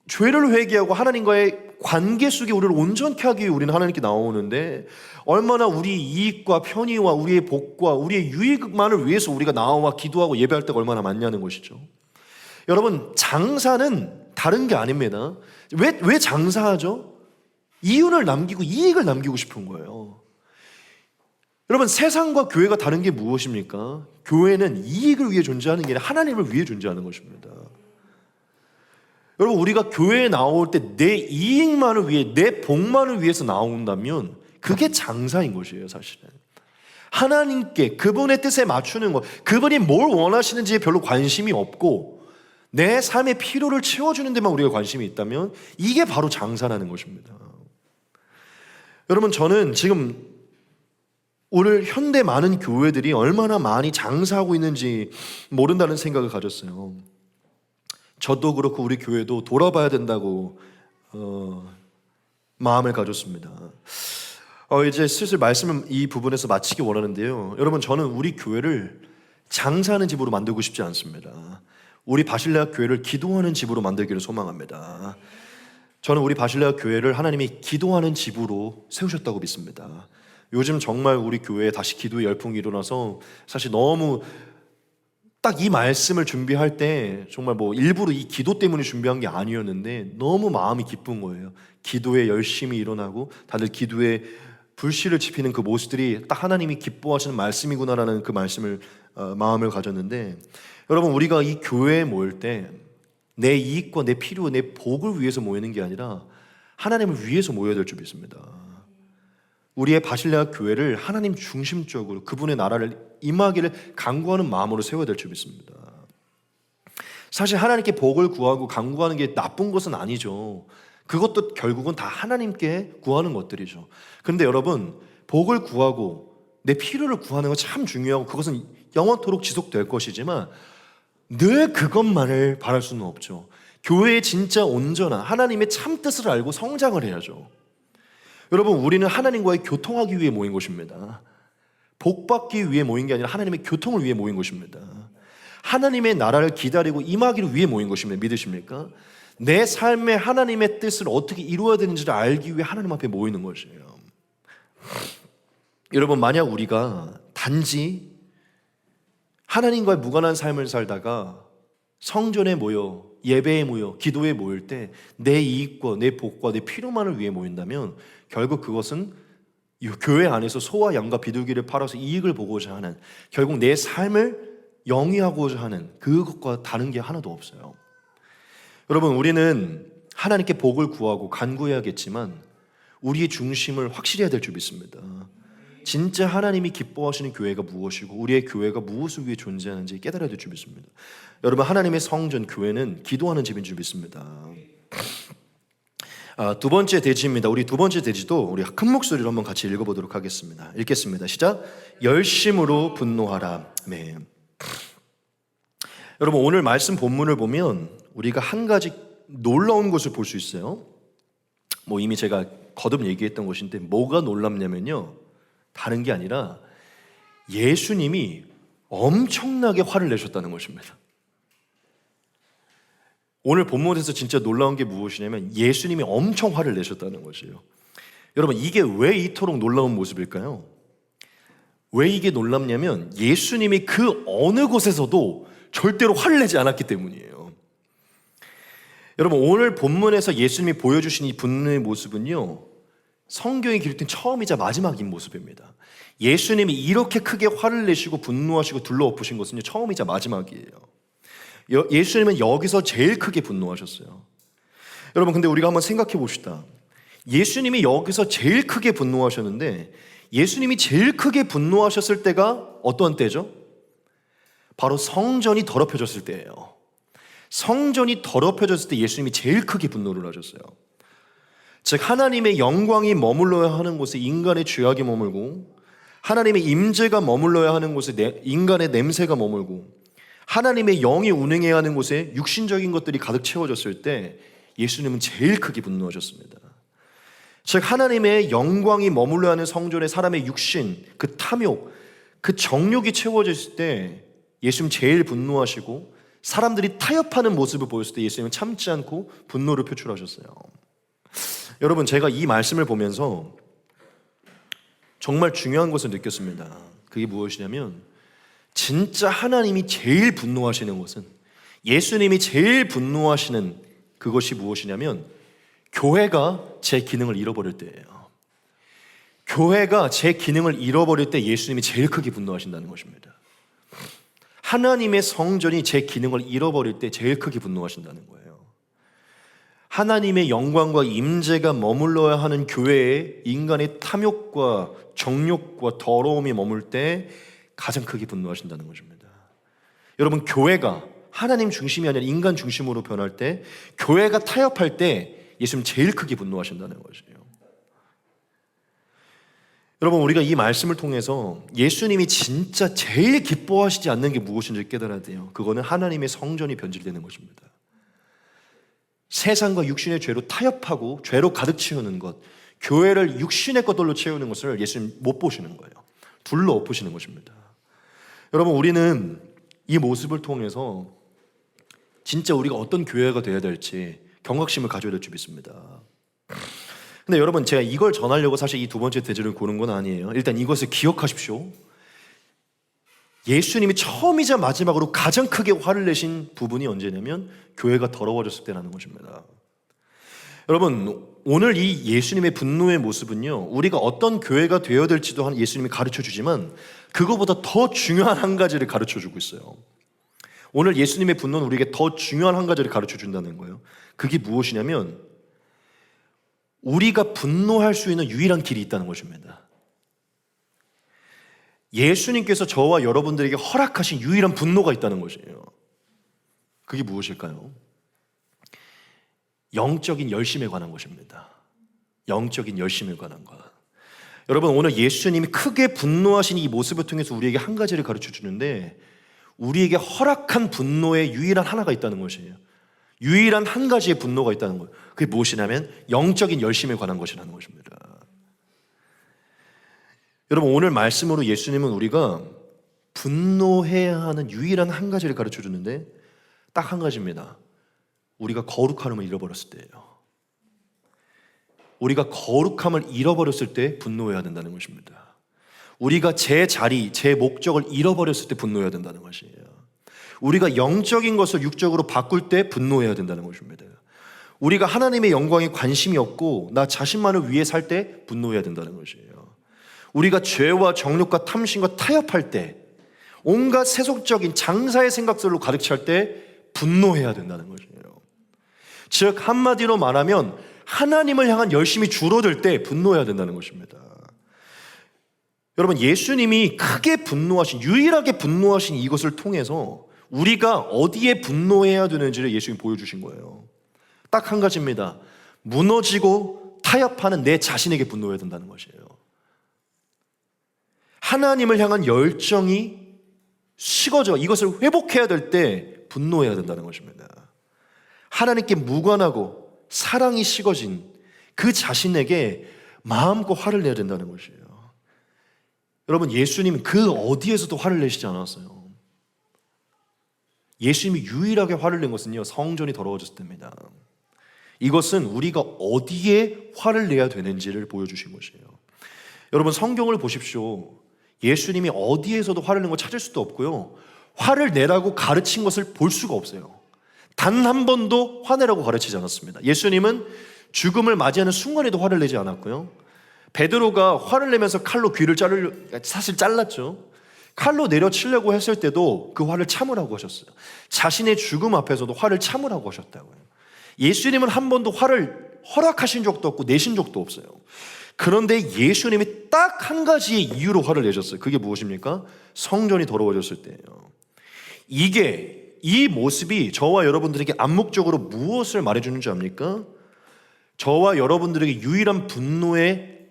Speaker 1: 죄를 회개하고 하나님과의 관계 속에 우리를 온전케 하기 위해 우리는 하나님께 나오는데 얼마나 우리 이익과 편의와 우리의 복과 우리의 유익만을 위해서 우리가 나와 기도하고 예배할 때가 얼마나 많냐는 것이죠. 여러분, 장사는 다른 게 아닙니다. 왜 장사하죠? 이윤을 남기고 이익을 남기고 싶은 거예요. 여러분, 세상과 교회가 다른 게 무엇입니까? 교회는 이익을 위해 존재하는 게 아니라 하나님을 위해 존재하는 것입니다. 여러분, 우리가 교회에 나올 때 내 이익만을 위해, 내 복만을 위해서 나온다면 그게 장사인 것이에요, 사실은. 하나님께 그분의 뜻에 맞추는 것, 그분이 뭘 원하시는지에 별로 관심이 없고 내 삶의 필요를 채워주는 데만 우리가 관심이 있다면 이게 바로 장사라는 것입니다. 여러분, 저는 지금 오늘 현대 많은 교회들이 얼마나 많이 장사하고 있는지 모른다는 생각을 가졌어요. 저도 그렇고 우리 교회도 돌아봐야 된다고 마음을 가졌습니다. 이제 슬슬 말씀을 이 부분에서 마치기 원하는데요. 여러분, 저는 우리 교회를 장사하는 집으로 만들고 싶지 않습니다. 우리 바실레아 교회를 기도하는 집으로 만들기를 소망합니다. 저는 우리 바실레아 교회를 하나님이 기도하는 집으로 세우셨다고 믿습니다. 요즘 정말 우리 교회에 다시 기도의 열풍이 일어나서 사실 너무 딱 이 말씀을 준비할 때 정말 뭐 일부러 이 기도 때문에 준비한 게 아니었는데 너무 마음이 기쁜 거예요. 기도에 열심히 일어나고 다들 기도에 불씨를 지피는 그 모습들이 딱 하나님이 기뻐하시는 말씀이구나라는 그 말씀을 마음을 가졌는데, 여러분, 우리가 이 교회에 모일 때 내 이익과 내 필요, 내 복을 위해서 모이는 게 아니라 하나님을 위해서 모여야 될 줄 믿습니다. 우리의 바실레아 교회를 하나님 중심적으로 그분의 나라를 임하기를 간구하는 마음으로 세워야 될 줄 믿습니다. 사실 하나님께 복을 구하고 간구하는 게 나쁜 것은 아니죠. 그것도 결국은 다 하나님께 구하는 것들이죠. 그런데 여러분, 복을 구하고 내 필요를 구하는 건 참 중요하고 그것은 영원토록 지속될 것이지만 늘 그것만을 바랄 수는 없죠. 교회의 진짜 온전한 하나님의 참 뜻을 알고 성장을 해야죠. 여러분, 우리는 하나님과의 교통하기 위해 모인 것입니다. 복 받기 위해 모인 게 아니라 하나님의 교통을 위해 모인 것입니다. 하나님의 나라를 기다리고 임하기를 위해 모인 것입니다. 믿으십니까? 내 삶에 하나님의 뜻을 어떻게 이루어야 되는지를 알기 위해 하나님 앞에 모이는 것이에요. 여러분, 만약 우리가 단지 하나님과의 무관한 삶을 살다가 성전에 모여, 예배에 모여, 기도에 모일 때 내 이익과 내 복과 내 필요만을 위해 모인다면 결국 그것은 교회 안에서 소와 양과 비둘기를 팔아서 이익을 보고자 하는, 결국 내 삶을 영위하고자 하는 그것과 다른 게 하나도 없어요. 여러분, 우리는 하나님께 복을 구하고 간구해야겠지만 우리의 중심을 확실히 해야 될 줄 믿습니다. 진짜 하나님이 기뻐하시는 교회가 무엇이고 우리의 교회가 무엇을 위해 존재하는지 깨달아야 될 줄 믿습니다. 여러분, 하나님의 성전 교회는 기도하는 집인 줄 믿습니다. 두 번째 대지입니다. 우리 두 번째 대지도 우리 큰 목소리로 한번 같이 읽어보도록 하겠습니다. 읽겠습니다. 시작. 열심으로 분노하라. 네. 여러분, 오늘 말씀 본문을 보면 우리가 한 가지 놀라운 것을 볼 수 있어요. 뭐 이미 제가 거듭 얘기했던 것인데 뭐가 놀랍냐면요, 다른 게 아니라 예수님이 엄청나게 화를 내셨다는 것입니다. 오늘 본문에서 진짜 놀라운 게 무엇이냐면 예수님이 엄청 화를 내셨다는 것이에요. 여러분, 이게 왜 이토록 놀라운 모습일까요? 왜 이게 놀랍냐면 예수님이 그 어느 곳에서도 절대로 화를 내지 않았기 때문이에요. 여러분, 오늘 본문에서 예수님이 보여주신 이 분노의 모습은요, 성경이 기록된 처음이자 마지막인 모습입니다. 예수님이 이렇게 크게 화를 내시고 분노하시고 둘러엎으신 것은요, 처음이자 마지막이에요. 예수님은 여기서 제일 크게 분노하셨어요. 여러분, 근데 우리가 한번 생각해 봅시다. 예수님이 여기서 제일 크게 분노하셨는데 예수님이 제일 크게 분노하셨을 때가 어떤 때죠? 바로 성전이 더럽혀졌을 때예요. 성전이 더럽혀졌을 때 예수님이 제일 크게 분노를 하셨어요. 즉, 하나님의 영광이 머물러야 하는 곳에 인간의 죄악이 머물고 하나님의 임재가 머물러야 하는 곳에 인간의 냄새가 머물고 하나님의 영이 운행해야 하는 곳에 육신적인 것들이 가득 채워졌을 때 예수님은 제일 크게 분노하셨습니다. 즉, 하나님의 영광이 머물러야 하는 성전에 사람의 육신, 그 탐욕, 그 정욕이 채워졌을 때 예수님 제일 분노하시고 사람들이 타협하는 모습을 보였을 때 예수님은 참지 않고 분노를 표출하셨어요. 여러분, 제가 이 말씀을 보면서 정말 중요한 것을 느꼈습니다. 그게 무엇이냐면 진짜 하나님이 제일 분노하시는 것은, 예수님이 제일 분노하시는 그것이 무엇이냐면 교회가 제 기능을 잃어버릴 때예요. 교회가 제 기능을 잃어버릴 때 예수님이 제일 크게 분노하신다는 것입니다. 하나님의 성전이 제 기능을 잃어버릴 때 제일 크게 분노하신다는 거예요. 하나님의 영광과 임재가 머물러야 하는 교회에 인간의 탐욕과 정욕과 더러움이 머물 때 가장 크게 분노하신다는 것입니다. 여러분, 교회가 하나님 중심이 아니라 인간 중심으로 변할 때, 교회가 타협할 때 예수님 제일 크게 분노하신다는 것이에요. 여러분, 우리가 이 말씀을 통해서 예수님이 진짜 제일 기뻐하시지 않는 게 무엇인지 깨달아야 돼요. 그거는 하나님의 성전이 변질되는 것입니다. 세상과 육신의 죄로 타협하고 죄로 가득 채우는 것, 교회를 육신의 것들로 채우는 것을 예수님 못 보시는 거예요. 둘로 엎으시는 것입니다. 여러분, 우리는 이 모습을 통해서 진짜 우리가 어떤 교회가 되어야 될지 경각심을 가져야 될 줄 믿습니다. 근데 여러분, 제가 이걸 전하려고 사실 이 두 번째 대지를 고른 건 아니에요. 일단 이것을 기억하십시오. 예수님이 처음이자 마지막으로 가장 크게 화를 내신 부분이 언제냐면 교회가 더러워졌을 때라는 것입니다. 여러분, 오늘 이 예수님의 분노의 모습은요, 우리가 어떤 교회가 되어야 될지도 예수님이 가르쳐 주지만 그거보다 더 중요한 한 가지를 가르쳐 주고 있어요. 오늘 예수님의 분노는 우리에게 더 중요한 한 가지를 가르쳐 준다는 거예요. 그게 무엇이냐면 우리가 분노할 수 있는 유일한 길이 있다는 것입니다. 예수님께서 저와 여러분들에게 허락하신 유일한 분노가 있다는 것이에요. 그게 무엇일까요? 영적인 열심에 관한 것입니다. 영적인 열심에 관한 것. 여러분, 오늘 예수님이 크게 분노하신 이 모습을 통해서 우리에게 한 가지를 가르쳐 주는데 우리에게 허락한 분노의 유일한 하나가 있다는 것이에요. 유일한 한 가지의 분노가 있다는 거예요. 그게 무엇이냐면 영적인 열심에 관한 것이라는 것입니다. 여러분, 오늘 말씀으로 예수님은 우리가 분노해야 하는 유일한 한 가지를 가르쳐 주는데 딱 한 가지입니다. 우리가 거룩함을 잃어버렸을 때예요. 우리가 거룩함을 잃어버렸을 때 분노해야 된다는 것입니다. 우리가 제 자리, 제 목적을 잃어버렸을 때 분노해야 된다는 것이에요. 우리가 영적인 것을 육적으로 바꿀 때 분노해야 된다는 것입니다. 우리가 하나님의 영광에 관심이 없고 나 자신만을 위해 살 때 분노해야 된다는 것이에요. 우리가 죄와 정욕과 탐심과 타협할 때 온갖 세속적인 장사의 생각들로 가득 찰 때 분노해야 된다는 것이에요. 즉 한마디로 말하면 하나님을 향한 열심이 줄어들 때 분노해야 된다는 것입니다. 여러분, 예수님이 크게 분노하신, 유일하게 분노하신 이것을 통해서 우리가 어디에 분노해야 되는지를 예수님이 보여주신 거예요. 딱 한 가지입니다. 무너지고 타협하는 내 자신에게 분노해야 된다는 것이에요. 하나님을 향한 열정이 식어져 이것을 회복해야 될 때 분노해야 된다는 것입니다. 하나님께 무관하고 사랑이 식어진 그 자신에게 마음껏 화를 내야 된다는 것이에요. 여러분, 예수님은 그 어디에서도 화를 내시지 않았어요. 예수님이 유일하게 화를 낸 것은요, 성전이 더러워졌을 때입니다. 이것은 우리가 어디에 화를 내야 되는지를 보여주신 것이에요. 여러분, 성경을 보십시오. 예수님이 어디에서도 화를 낸 거 찾을 수도 없고요, 화를 내라고 가르친 것을 볼 수가 없어요. 단 한 번도 화내라고 가르치지 않았습니다. 예수님은 죽음을 맞이하는 순간에도 화를 내지 않았고요, 베드로가 화를 내면서 칼로 귀를 사실 잘랐죠. 칼로 내려치려고 했을 때도 그 화를 참으라고 하셨어요. 자신의 죽음 앞에서도 화를 참으라고 하셨다고요. 예수님은 한 번도 화를 허락하신 적도 없고 내신 적도 없어요. 그런데 예수님이 딱 한 가지의 이유로 화를 내셨어요. 그게 무엇입니까? 성전이 더러워졌을 때예요. 이 모습이 저와 여러분들에게 암묵적으로 무엇을 말해주는 줄 압니까? 저와 여러분들에게 유일한 분노의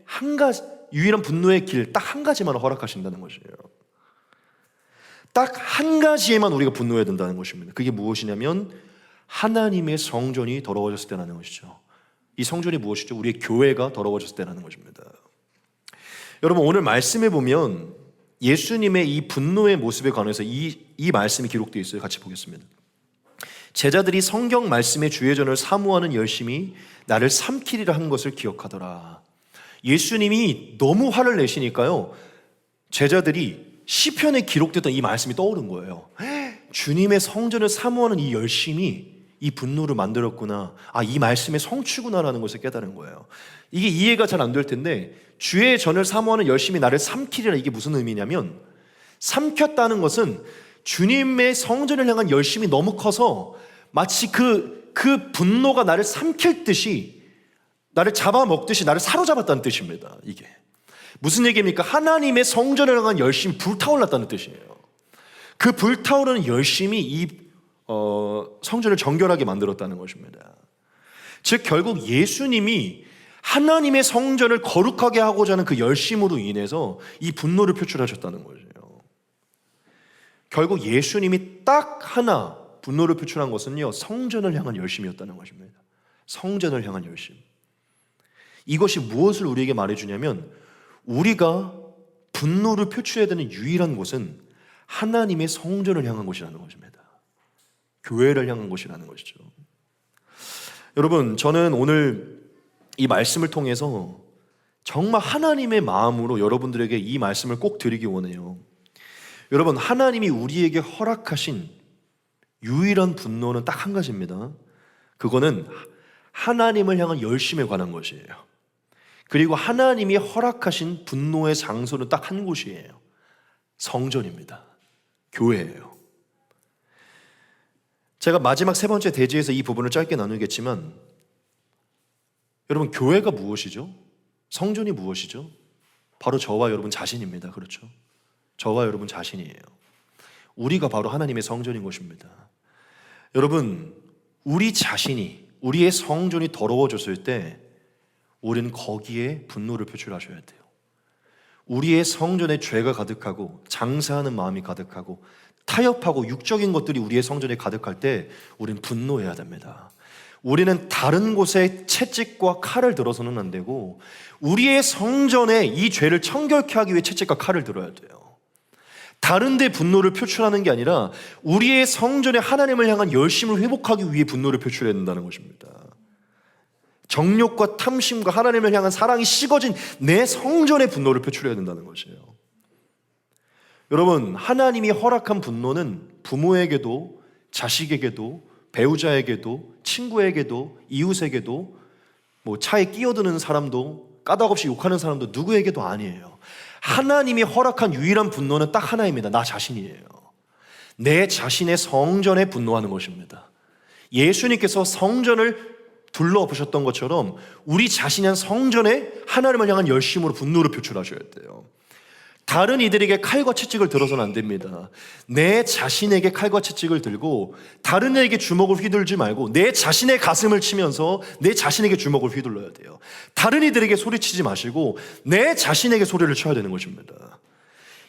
Speaker 1: 길 딱 한 가지만 허락하신다는 것이에요. 딱 한 가지에만 우리가 분노해야 된다는 것입니다. 그게 무엇이냐면 하나님의 성전이 더러워졌을 때라는 것이죠. 이 성전이 무엇이죠? 우리의 교회가 더러워졌을 때라는 것입니다. 여러분, 오늘 말씀에 보면 예수님의 이 분노의 모습에 관해서 이 말씀이 기록되어 있어요. 같이 보겠습니다. 제자들이 성경 말씀의 주의전을 사모하는 열심이 나를 삼키리라 한 것을 기억하더라. 예수님이 너무 화를 내시니까요, 제자들이 시편에 기록됐던 이 말씀이 떠오른 거예요. 주님의 성전을 사모하는 이 열심이 이 분노를 만들었구나. 이 말씀의 성취구나라는 것을 깨달은 거예요. 이게 이해가 잘 안 될 텐데, 주의 전을 사모하는 열심이 나를 삼키리라, 이게 무슨 의미냐면, 삼켰다는 것은 주님의 성전을 향한 열심이 너무 커서 마치 그 분노가 나를 삼킬 듯이, 나를 잡아먹듯이 나를 사로잡았다는 뜻입니다. 이게 무슨 얘기입니까? 하나님의 성전을 향한 열심이 불타올랐다는 뜻이에요. 그 불타오르는 열심이 이 성전을 정결하게 만들었다는 것입니다. 즉 결국 예수님이 하나님의 성전을 거룩하게 하고자 하는 그 열심으로 인해서 이 분노를 표출하셨다는 거예요. 결국 예수님이 딱 하나 분노를 표출한 것은요, 성전을 향한 열심이었다는 것입니다. 성전을 향한 열심. 이것이 무엇을 우리에게 말해주냐면, 우리가 분노를 표출해야 되는 유일한 곳은 하나님의 성전을 향한 곳이라는 것입니다. 교회를 향한 곳이라는 것이죠. 여러분, 저는 오늘 이 말씀을 통해서 정말 하나님의 마음으로 여러분들에게 이 말씀을 꼭 드리기 원해요. 여러분, 하나님이 우리에게 허락하신 유일한 분노는 딱 한 가지입니다. 그거는 하나님을 향한 열심에 관한 것이에요. 그리고 하나님이 허락하신 분노의 장소는 딱 한 곳이에요. 성전입니다. 교회예요. 제가 마지막 세 번째 대지에서 이 부분을 짧게 나누겠지만, 여러분, 교회가 무엇이죠? 성전이 무엇이죠? 바로 저와 여러분 자신입니다. 그렇죠? 저와 여러분 자신이에요. 우리가 바로 하나님의 성전인 것입니다. 여러분, 우리 자신이, 우리의 성전이 더러워졌을 때 우리는 거기에 분노를 표출하셔야 돼요. 우리의 성전에 죄가 가득하고 장사하는 마음이 가득하고 타협하고 육적인 것들이 우리의 성전에 가득할 때 우리는 분노해야 됩니다. 우리는 다른 곳에 채찍과 칼을 들어서는 안 되고, 우리의 성전에 이 죄를 청결케 하기 위해 채찍과 칼을 들어야 돼요. 다른 데 분노를 표출하는 게 아니라 우리의 성전에 하나님을 향한 열심을 회복하기 위해 분노를 표출해야 된다는 것입니다. 정욕과 탐심과 하나님을 향한 사랑이 식어진 내 성전에 분노를 표출해야 된다는 것이에요. 여러분, 하나님이 허락한 분노는 부모에게도, 자식에게도, 배우자에게도, 친구에게도, 이웃에게도, 차에 끼어드는 사람도, 까닭없이 욕하는 사람도 누구에게도 아니에요. 하나님이 허락한 유일한 분노는 딱 하나입니다. 나 자신이에요. 내 자신의 성전에 분노하는 것입니다. 예수님께서 성전을 둘러보셨던 것처럼 우리 자신의 성전에 하나님을 향한 열심으로 분노를 표출하셔야 돼요. 다른 이들에게 칼과 채찍을 들어서는 안 됩니다. 내 자신에게 칼과 채찍을 들고 다른 이에게 주먹을 휘둘지 말고 내 자신의 가슴을 치면서 내 자신에게 주먹을 휘둘러야 돼요. 다른 이들에게 소리치지 마시고 내 자신에게 소리를 쳐야 되는 것입니다.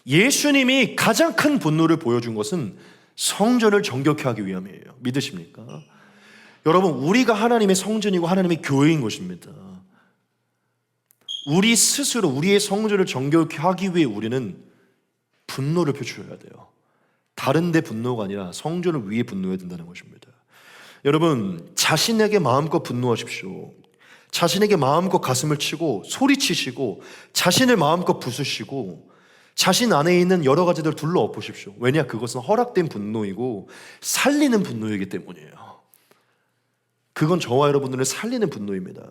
Speaker 1: 예수님이 가장 큰 분노를 보여준 것은 성전을 정결케 하기 위함이에요. 믿으십니까? 여러분, 우리가 하나님의 성전이고 하나님의 교회인 것입니다. 우리 스스로 우리의 성전을 정결케 하기 위해 우리는 분노를 표출해야 돼요. 다른 데 분노가 아니라 성전을 위해 분노해야 된다는 것입니다. 여러분, 자신에게 마음껏 분노하십시오. 자신에게 마음껏 가슴을 치고 소리치시고 자신을 마음껏 부수시고 자신 안에 있는 여러 가지들 둘러 엎으십시오. 왜냐? 그것은 허락된 분노이고 살리는 분노이기 때문이에요. 그건 저와 여러분들을 살리는 분노입니다.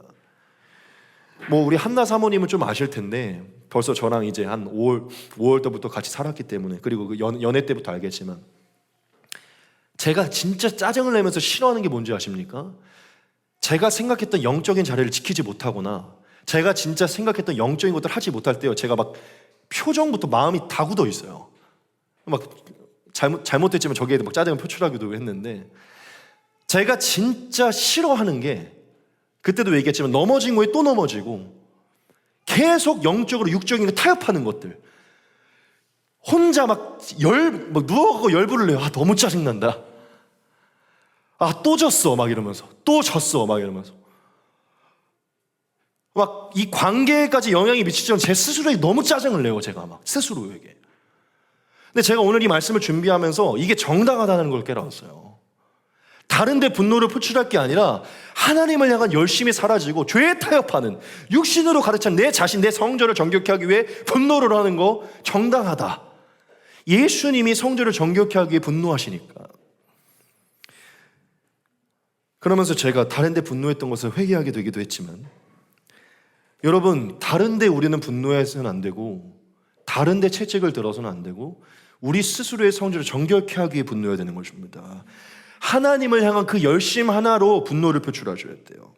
Speaker 1: 우리 한나 사모님은 좀 아실 텐데 벌써 저랑 이제 한 5월 때부터 같이 살았기 때문에, 그리고 그 연애 때부터 알겠지만, 제가 진짜 짜증을 내면서 싫어하는 게 뭔지 아십니까? 제가 생각했던 영적인 자리를 지키지 못하거나 제가 진짜 생각했던 영적인 것들을 하지 못할 때요, 제가 막 표정부터 마음이 다 굳어 있어요. 막 잘못됐지만 저기에도 막 짜증을 표출하기도 했는데, 제가 진짜 싫어하는 게, 그때도 얘기했지만 넘어진 거에 또 넘어지고 계속 영적으로 육적인 거 타협하는 것들, 혼자 막 누워가고 열불을 내요. 너무 짜증난다. 또 졌어 막 이러면서, 또 졌어 막 이러면서, 막 이 관계까지 영향이 미치지만 제 스스로에게 너무 짜증을 내요. 제가 막 스스로에게. 근데 제가 오늘 이 말씀을 준비하면서 이게 정당하다는 걸 깨달았어요. 다른 데 분노를 표출할 게 아니라 하나님을 향한 열심이 사라지고 죄에 타협하는, 육신으로 가르친 내 자신, 내 성전을 정결케 하기 위해 분노를 하는 거 정당하다. 예수님이 성전을 정결케 하기 위해 분노하시니까. 그러면서 제가 다른 데 분노했던 것을 회개하게 되기도 했지만, 여러분, 다른 데 우리는 분노해서는 안 되고 다른 데 채찍을 들어서는 안 되고 우리 스스로의 성전을 정결케 하기 위해 분노해야 되는 것입니다. 하나님을 향한 그 열심 하나로 분노를 표출하셔야 돼요.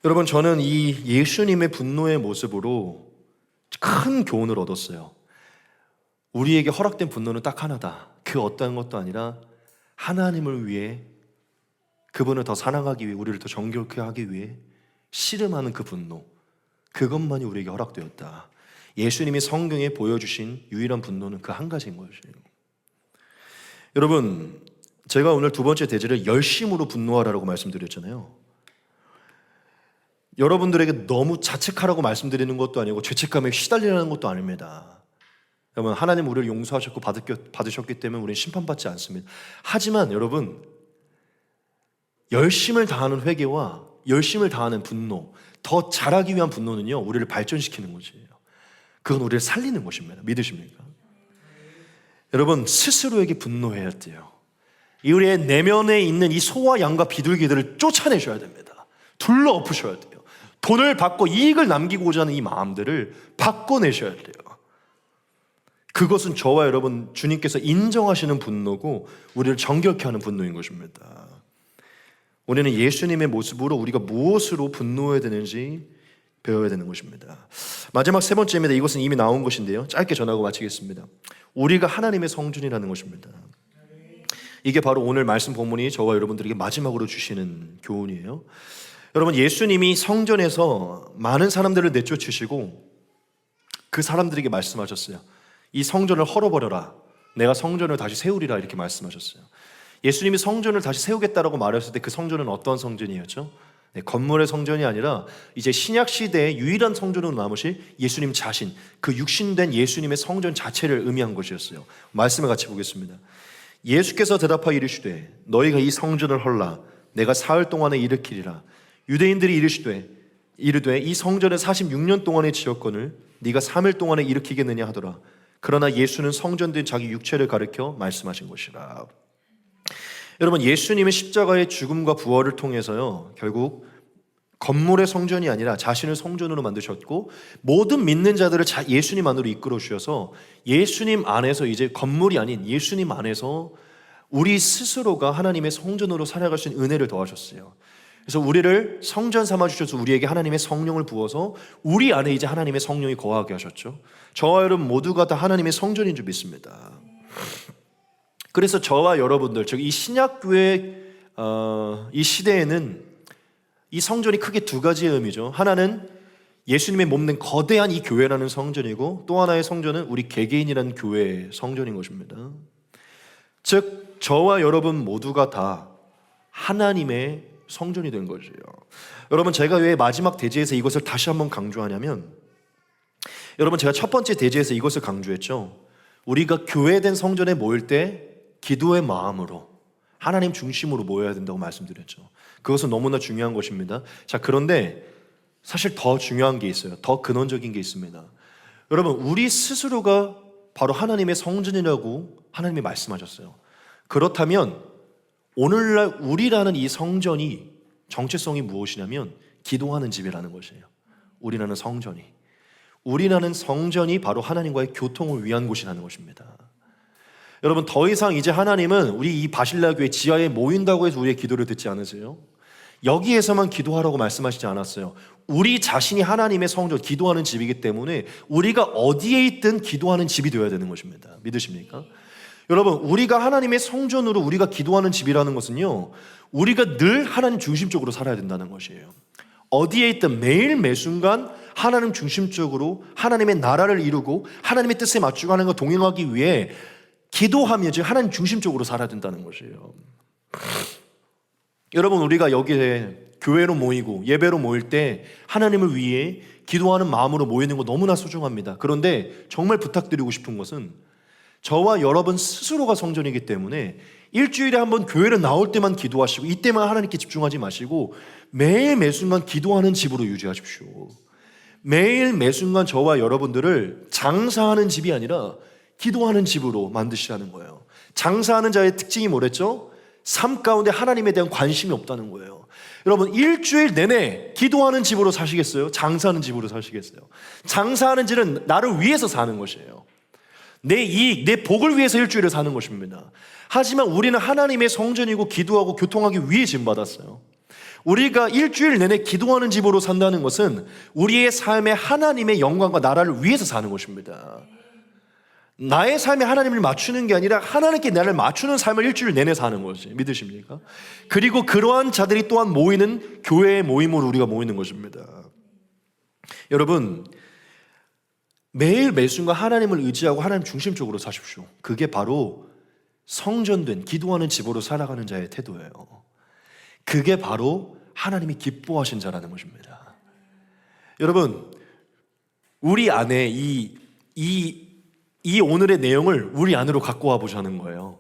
Speaker 1: 여러분, 저는 이 예수님의 분노의 모습으로 큰 교훈을 얻었어요. 우리에게 허락된 분노는 딱 하나다. 그 어떠한 것도 아니라 하나님을 위해 그분을 더 사랑하기 위해, 우리를 더 정결케 하기 위해 씨름하는 그 분노, 그것만이 우리에게 허락되었다. 예수님이 성경에 보여주신 유일한 분노는 그 한 가지인 것이에요. 여러분, 제가 오늘 두 번째 대제를 열심으로 분노하라고 말씀드렸잖아요. 여러분들에게 너무 자책하라고 말씀드리는 것도 아니고 죄책감에 시달리라는 것도 아닙니다. 여러분, 하나님 우리를 용서하셨고 받으셨기 때문에 우리는 심판받지 않습니다. 하지만 여러분, 열심을 다하는 회개와 열심을 다하는 분노, 더 잘하기 위한 분노는요, 우리를 발전시키는 것이에요. 그건 우리를 살리는 것입니다. 믿으십니까? 여러분, 스스로에게 분노해야 돼요. 우리의 내면에 있는 이 소와 양과 비둘기들을 쫓아내셔야 됩니다. 둘러 엎으셔야 돼요. 돈을 받고 이익을 남기고자 하는 이 마음들을 바꿔내셔야 돼요. 그것은 저와 여러분 주님께서 인정하시는 분노고 우리를 정결케 하는 분노인 것입니다. 우리는 예수님의 모습으로 우리가 무엇으로 분노해야 되는지 배워야 되는 것입니다. 마지막 세 번째입니다. 이것은 이미 나온 것인데요, 짧게 전하고 마치겠습니다. 우리가 하나님의 성전이라는 것입니다. 이게 바로 오늘 말씀 본문이 저와 여러분들에게 마지막으로 주시는 교훈이에요. 여러분, 예수님이 성전에서 많은 사람들을 내쫓으시고 그 사람들에게 말씀하셨어요. 이 성전을 헐어버려라. 내가 성전을 다시 세우리라. 이렇게 말씀하셨어요. 예수님이 성전을 다시 세우겠다라고 말했을 때 그 성전은 어떤 성전이었죠? 네, 건물의 성전이 아니라 이제 신약 시대의 유일한 성전으로 남으실 예수님 자신, 그 육신된 예수님의 성전 자체를 의미한 것이었어요. 말씀을 같이 보겠습니다. 예수께서 대답하여 이르시되 너희가 이 성전을 헐라 내가 사흘 동안에 일으키리라. 유대인들이 이르되 이 성전을 46년 동안에 지었거늘 네가 3일 동안에 일으키겠느냐 하더라. 그러나 예수는 성전된 자기 육체를 가리켜 말씀하신 것이라. 여러분, 예수님의 십자가의 죽음과 부활을 통해서요, 결국 건물의 성전이 아니라 자신을 성전으로 만드셨고 모든 믿는 자들을 예수님 안으로 이끌어 주셔서 예수님 안에서 이제 건물이 아닌 예수님 안에서 우리 스스로가 하나님의 성전으로 살아갈 수 있는 은혜를 더하셨어요. 그래서 우리를 성전 삼아 주셔서 우리에게 하나님의 성령을 부어서 우리 안에 이제 하나님의 성령이 거하게 하셨죠. 저와 여러분 모두가 다 하나님의 성전인 줄 믿습니다. 그래서 저와 여러분들, 즉 이 신약교회 이 시대에는 이 성전이 크게 두 가지의 의미죠. 하나는 예수님의 몸된 거대한 이 교회라는 성전이고, 또 하나의 성전은 우리 개개인이라는 교회의 성전인 것입니다. 즉 저와 여러분 모두가 다 하나님의 성전이 된 것이에요. 여러분, 제가 왜 마지막 대제에서 이것을 다시 한번 강조하냐면, 여러분, 제가 첫 번째 대제에서 이것을 강조했죠. 우리가 교회된 성전에 모일 때 기도의 마음으로 하나님 중심으로 모여야 된다고 말씀드렸죠. 그것은 너무나 중요한 것입니다. 자, 그런데 사실 더 중요한 게 있어요. 더 근원적인 게 있습니다. 여러분, 우리 스스로가 바로 하나님의 성전이라고 하나님이 말씀하셨어요. 그렇다면 오늘날 우리라는 이 성전이 정체성이 무엇이냐면 기도하는 집이라는 것이에요. 우리라는 성전이 바로 하나님과의 교통을 위한 곳이라는 것입니다. 여러분, 더 이상 이제 하나님은 우리 이 바실라 교회 지하에 모인다고 해서 우리의 기도를 듣지 않으세요? 여기에서만 기도하라고 말씀하시지 않았어요. 우리 자신이 하나님의 성전, 기도하는 집이기 때문에 우리가 어디에 있든 기도하는 집이 되어야 되는 것입니다. 믿으십니까? 여러분, 우리가 하나님의 성전으로 우리가 기도하는 집이라는 것은요, 우리가 늘 하나님 중심적으로 살아야 된다는 것이에요. 어디에 있든 매일 매순간 하나님 중심적으로 하나님의 나라를 이루고 하나님의 뜻에 맞추고 하는 것 동행하기 위해 기도하며 즉 하나님 중심적으로 살아야 된다는 것이에요. 여러분, 우리가 여기에 교회로 모이고 예배로 모일 때 하나님을 위해 기도하는 마음으로 모이는 거 너무나 소중합니다. 그런데 정말 부탁드리고 싶은 것은 저와 여러분 스스로가 성전이기 때문에 일주일에 한 번 교회를 나올 때만 기도하시고 이때만 하나님께 집중하지 마시고 매일 매순간 기도하는 집으로 유지하십시오. 매일 매순간 저와 여러분들을 장사하는 집이 아니라 기도하는 집으로 만드시라는 거예요. 장사하는 자의 특징이 뭐랬죠? 삶 가운데 하나님에 대한 관심이 없다는 거예요. 여러분, 일주일 내내 기도하는 집으로 사시겠어요? 장사하는 집으로 사시겠어요? 장사하는 집은 나를 위해서 사는 것이에요. 내 이익, 내 복을 위해서 일주일을 사는 것입니다. 하지만 우리는 하나님의 성전이고 기도하고 교통하기 위해 지음받았어요. 우리가 일주일 내내 기도하는 집으로 산다는 것은 우리의 삶에 하나님의 영광과 나라를 위해서 사는 것입니다. 나의 삶에 하나님을 맞추는 게 아니라 하나님께 나를 맞추는 삶을 일주일 내내 사는 거지. 믿으십니까? 그리고 그러한 자들이 또한 모이는 교회의 모임으로 우리가 모이는 것입니다. 여러분, 매일 매순간 하나님을 의지하고 하나님 중심적으로 사십시오. 그게 바로 성전된 기도하는 집으로 살아가는 자의 태도예요. 그게 바로 하나님이 기뻐하신 자라는 것입니다. 여러분, 우리 안에 이 오늘의 내용을 우리 안으로 갖고 와 보자는 거예요.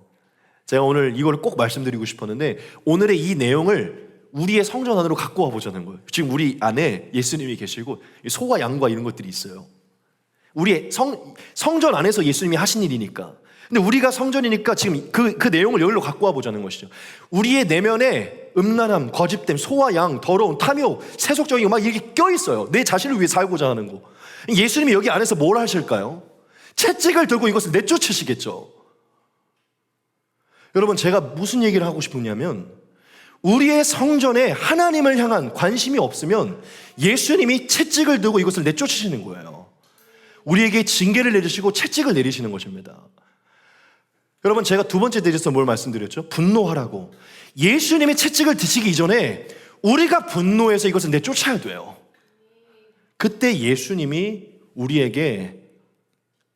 Speaker 1: 제가 오늘 이걸 꼭 말씀드리고 싶었는데 오늘의 이 내용을 우리의 성전 안으로 갖고 와 보자는 거예요. 지금 우리 안에 예수님이 계시고 소와 양과 이런 것들이 있어요. 우리의 성전 안에서 예수님이 하신 일이니까. 근데 우리가 성전이니까 지금 그 내용을 여기로 갖고 와 보자는 것이죠. 우리의 내면에 음란함, 거짓됨, 소와 양, 더러운, 탐욕, 세속적인 거 막 이렇게 껴있어요. 내 자신을 위해 살고자 하는 거. 예수님이 여기 안에서 뭘 하실까요? 채찍을 들고 이것을 내쫓으시겠죠. 여러분, 제가 무슨 얘기를 하고 싶으냐면 우리의 성전에 하나님을 향한 관심이 없으면 예수님이 채찍을 들고 이것을 내쫓으시는 거예요. 우리에게 징계를 내리시고 채찍을 내리시는 것입니다. 여러분, 제가 두 번째 대지에서 뭘 말씀드렸죠? 분노하라고. 예수님이 채찍을 드시기 이전에 우리가 분노해서 이것을 내쫓아야 돼요. 그때 예수님이 우리에게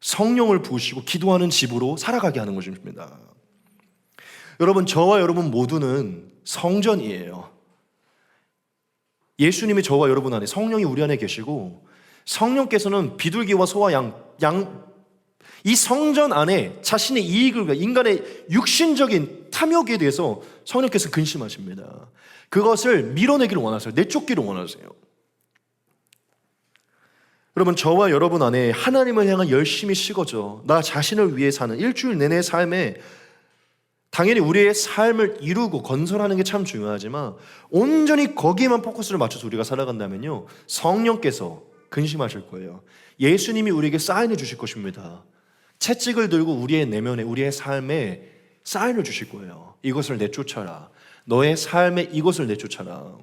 Speaker 1: 성령을 부으시고 기도하는 집으로 살아가게 하는 것입니다. 여러분, 저와 여러분 모두는 성전이에요. 예수님이 저와 여러분 안에, 성령이 우리 안에 계시고 성령께서는 비둘기와 소와 이 성전 안에 자신의 이익을, 인간의 육신적인 탐욕에 대해서 성령께서 근심하십니다. 그것을 밀어내기를 원하세요. 내쫓기를 원하세요. 여러분, 저와 여러분 안에 하나님을 향한 열심히 식어져 나 자신을 위해 사는 일주일 내내 삶에 당연히 우리의 삶을 이루고 건설하는 게 참 중요하지만 온전히 거기에만 포커스를 맞춰서 우리가 살아간다면요, 성령께서 근심하실 거예요. 예수님이 우리에게 사인해 주실 것입니다. 채찍을 들고 우리의 내면에, 우리의 삶에 사인을 주실 거예요. 이것을 내쫓아라. 너의 삶에 이것을 내쫓아라.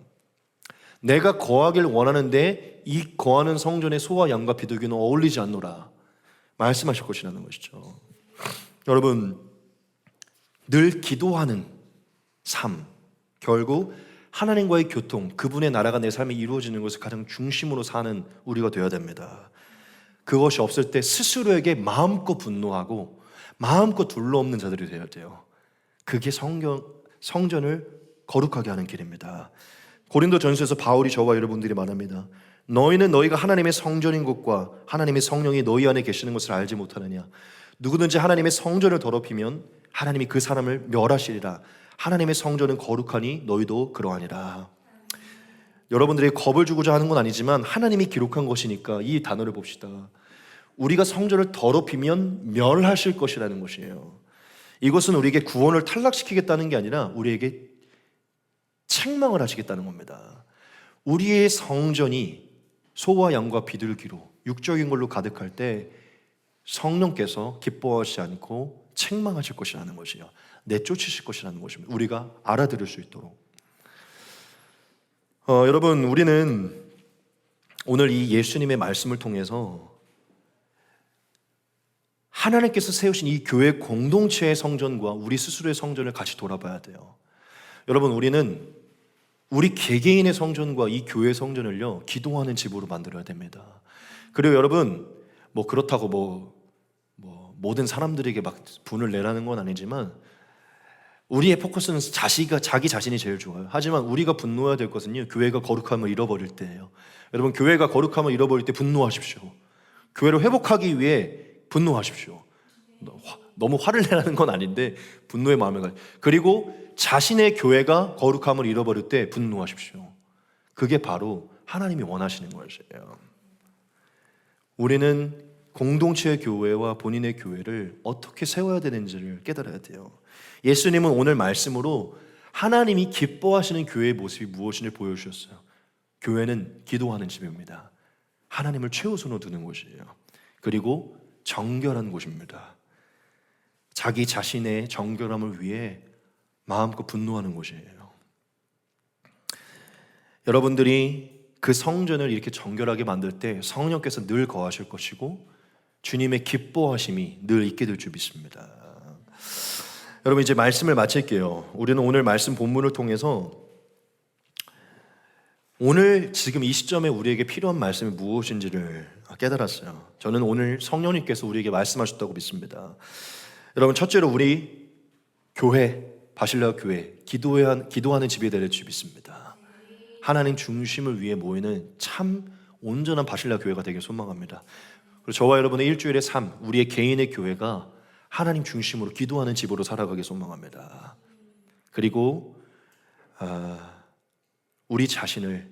Speaker 1: 내가 거하길 원하는데 이 거하는 성전의 소와 양과 비둘기는 어울리지 않노라 말씀하실 것이라는 것이죠. 여러분, 늘 기도하는 삶, 결국 하나님과의 교통, 그분의 나라가 내 삶에 이루어지는 것을 가장 중심으로 사는 우리가 되어야 됩니다. 그것이 없을 때 스스로에게 마음껏 분노하고 마음껏 둘러없는 자들이 되어야 돼요. 그게 성전을 거룩하게 하는 길입니다. 고린도전서에서 바울이 저와 여러분들이 말합니다. 너희는 너희가 하나님의 성전인 것과 하나님의 성령이 너희 안에 계시는 것을 알지 못하느냐. 누구든지 하나님의 성전을 더럽히면 하나님이 그 사람을 멸하시리라. 하나님의 성전은 거룩하니 너희도 그러하니라. 여러분들이 겁을 주고자 하는 건 아니지만 하나님이 기록한 것이니까 이 단어를 봅시다. 우리가 성전을 더럽히면 멸하실 것이라는 것이에요. 이것은 우리에게 구원을 탈락시키겠다는 게 아니라 우리에게 책망을 하시겠다는 겁니다. 우리의 성전이 소와 양과 비둘기로 육적인 걸로 가득할 때 성령께서 기뻐하지 않고 책망하실 것이라는 것이요, 내쫓으실 것이라는 것입니다. 우리가 알아들을 수 있도록. 여러분, 우리는 오늘 이 예수님의 말씀을 통해서 하나님께서 세우신 이 교회 공동체의 성전과 우리 스스로의 성전을 같이 돌아봐야 돼요. 여러분, 우리는 우리 개개인의 성전과 이 교회 성전을요, 기도하는 집으로 만들어야 됩니다. 그리고 여러분, 그렇다고 모든 사람들에게 막 분을 내라는 건 아니지만 우리의 포커스는 자기 자신이 제일 좋아요. 하지만 우리가 분노해야 될 것은요, 교회가 거룩함을 잃어버릴 때예요. 여러분, 교회가 거룩함을 잃어버릴 때 분노하십시오. 교회를 회복하기 위해 분노하십시오. 너무 화를 내라는 건 아닌데 분노의 마음을 가지고, 그리고 자신의 교회가 거룩함을 잃어버릴 때 분노하십시오. 그게 바로 하나님이 원하시는 것이에요. 우리는 공동체의 교회와 본인의 교회를 어떻게 세워야 되는지를 깨달아야 돼요. 예수님은 오늘 말씀으로 하나님이 기뻐하시는 교회의 모습이 무엇인지 보여주셨어요. 교회는 기도하는 집입니다. 하나님을 최우선으로 두는 곳이에요. 그리고 정결한 곳입니다. 자기 자신의 정결함을 위해 마음껏 분노하는 곳이에요. 여러분들이 그 성전을 이렇게 정결하게 만들 때 성령께서 늘 거하실 것이고 주님의 기뻐하심이 늘 있게 될 줄 믿습니다. 여러분 이제 말씀을 마칠게요. 우리는 오늘 말씀 본문을 통해서 오늘 지금 이 시점에 우리에게 필요한 말씀이 무엇인지를 깨달았어요. 저는 오늘 성령님께서 우리에게 말씀하셨다고 믿습니다. 여러분 첫째로 우리 교회, 바실레아 교회 기도하는 집이 될 줄 믿습니다. 하나님 중심을 위해 모이는 참 온전한 바실레아 교회가 되길 소망합니다. 그리고 저와 여러분의 일주일의 삶, 우리의 개인의 교회가 하나님 중심으로 기도하는 집으로 살아가길 소망합니다. 그리고 우리 자신을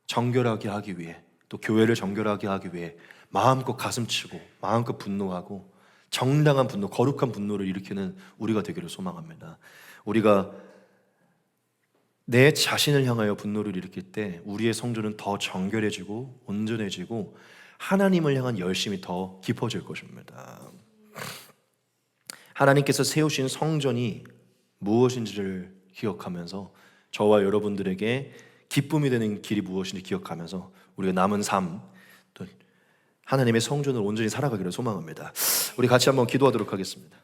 Speaker 1: 정결하게 하기 위해, 또 교회를 정결하게 하기 위해 마음껏 가슴치고 마음껏 분노하고 정당한 분노, 거룩한 분노를 일으키는 우리가 되기를 소망합니다. 우리가 내 자신을 향하여 분노를 일으킬 때 우리의 성전은 더 정결해지고 온전해지고 하나님을 향한 열심이 더 깊어질 것입니다. 하나님께서 세우신 성전이 무엇인지를 기억하면서 저와 여러분들에게 기쁨이 되는 길이 무엇인지 기억하면서 우리가 남은 삶, 또 하나님의 성전을 온전히 살아가기를 소망합니다. 우리 같이 한번 기도하도록 하겠습니다.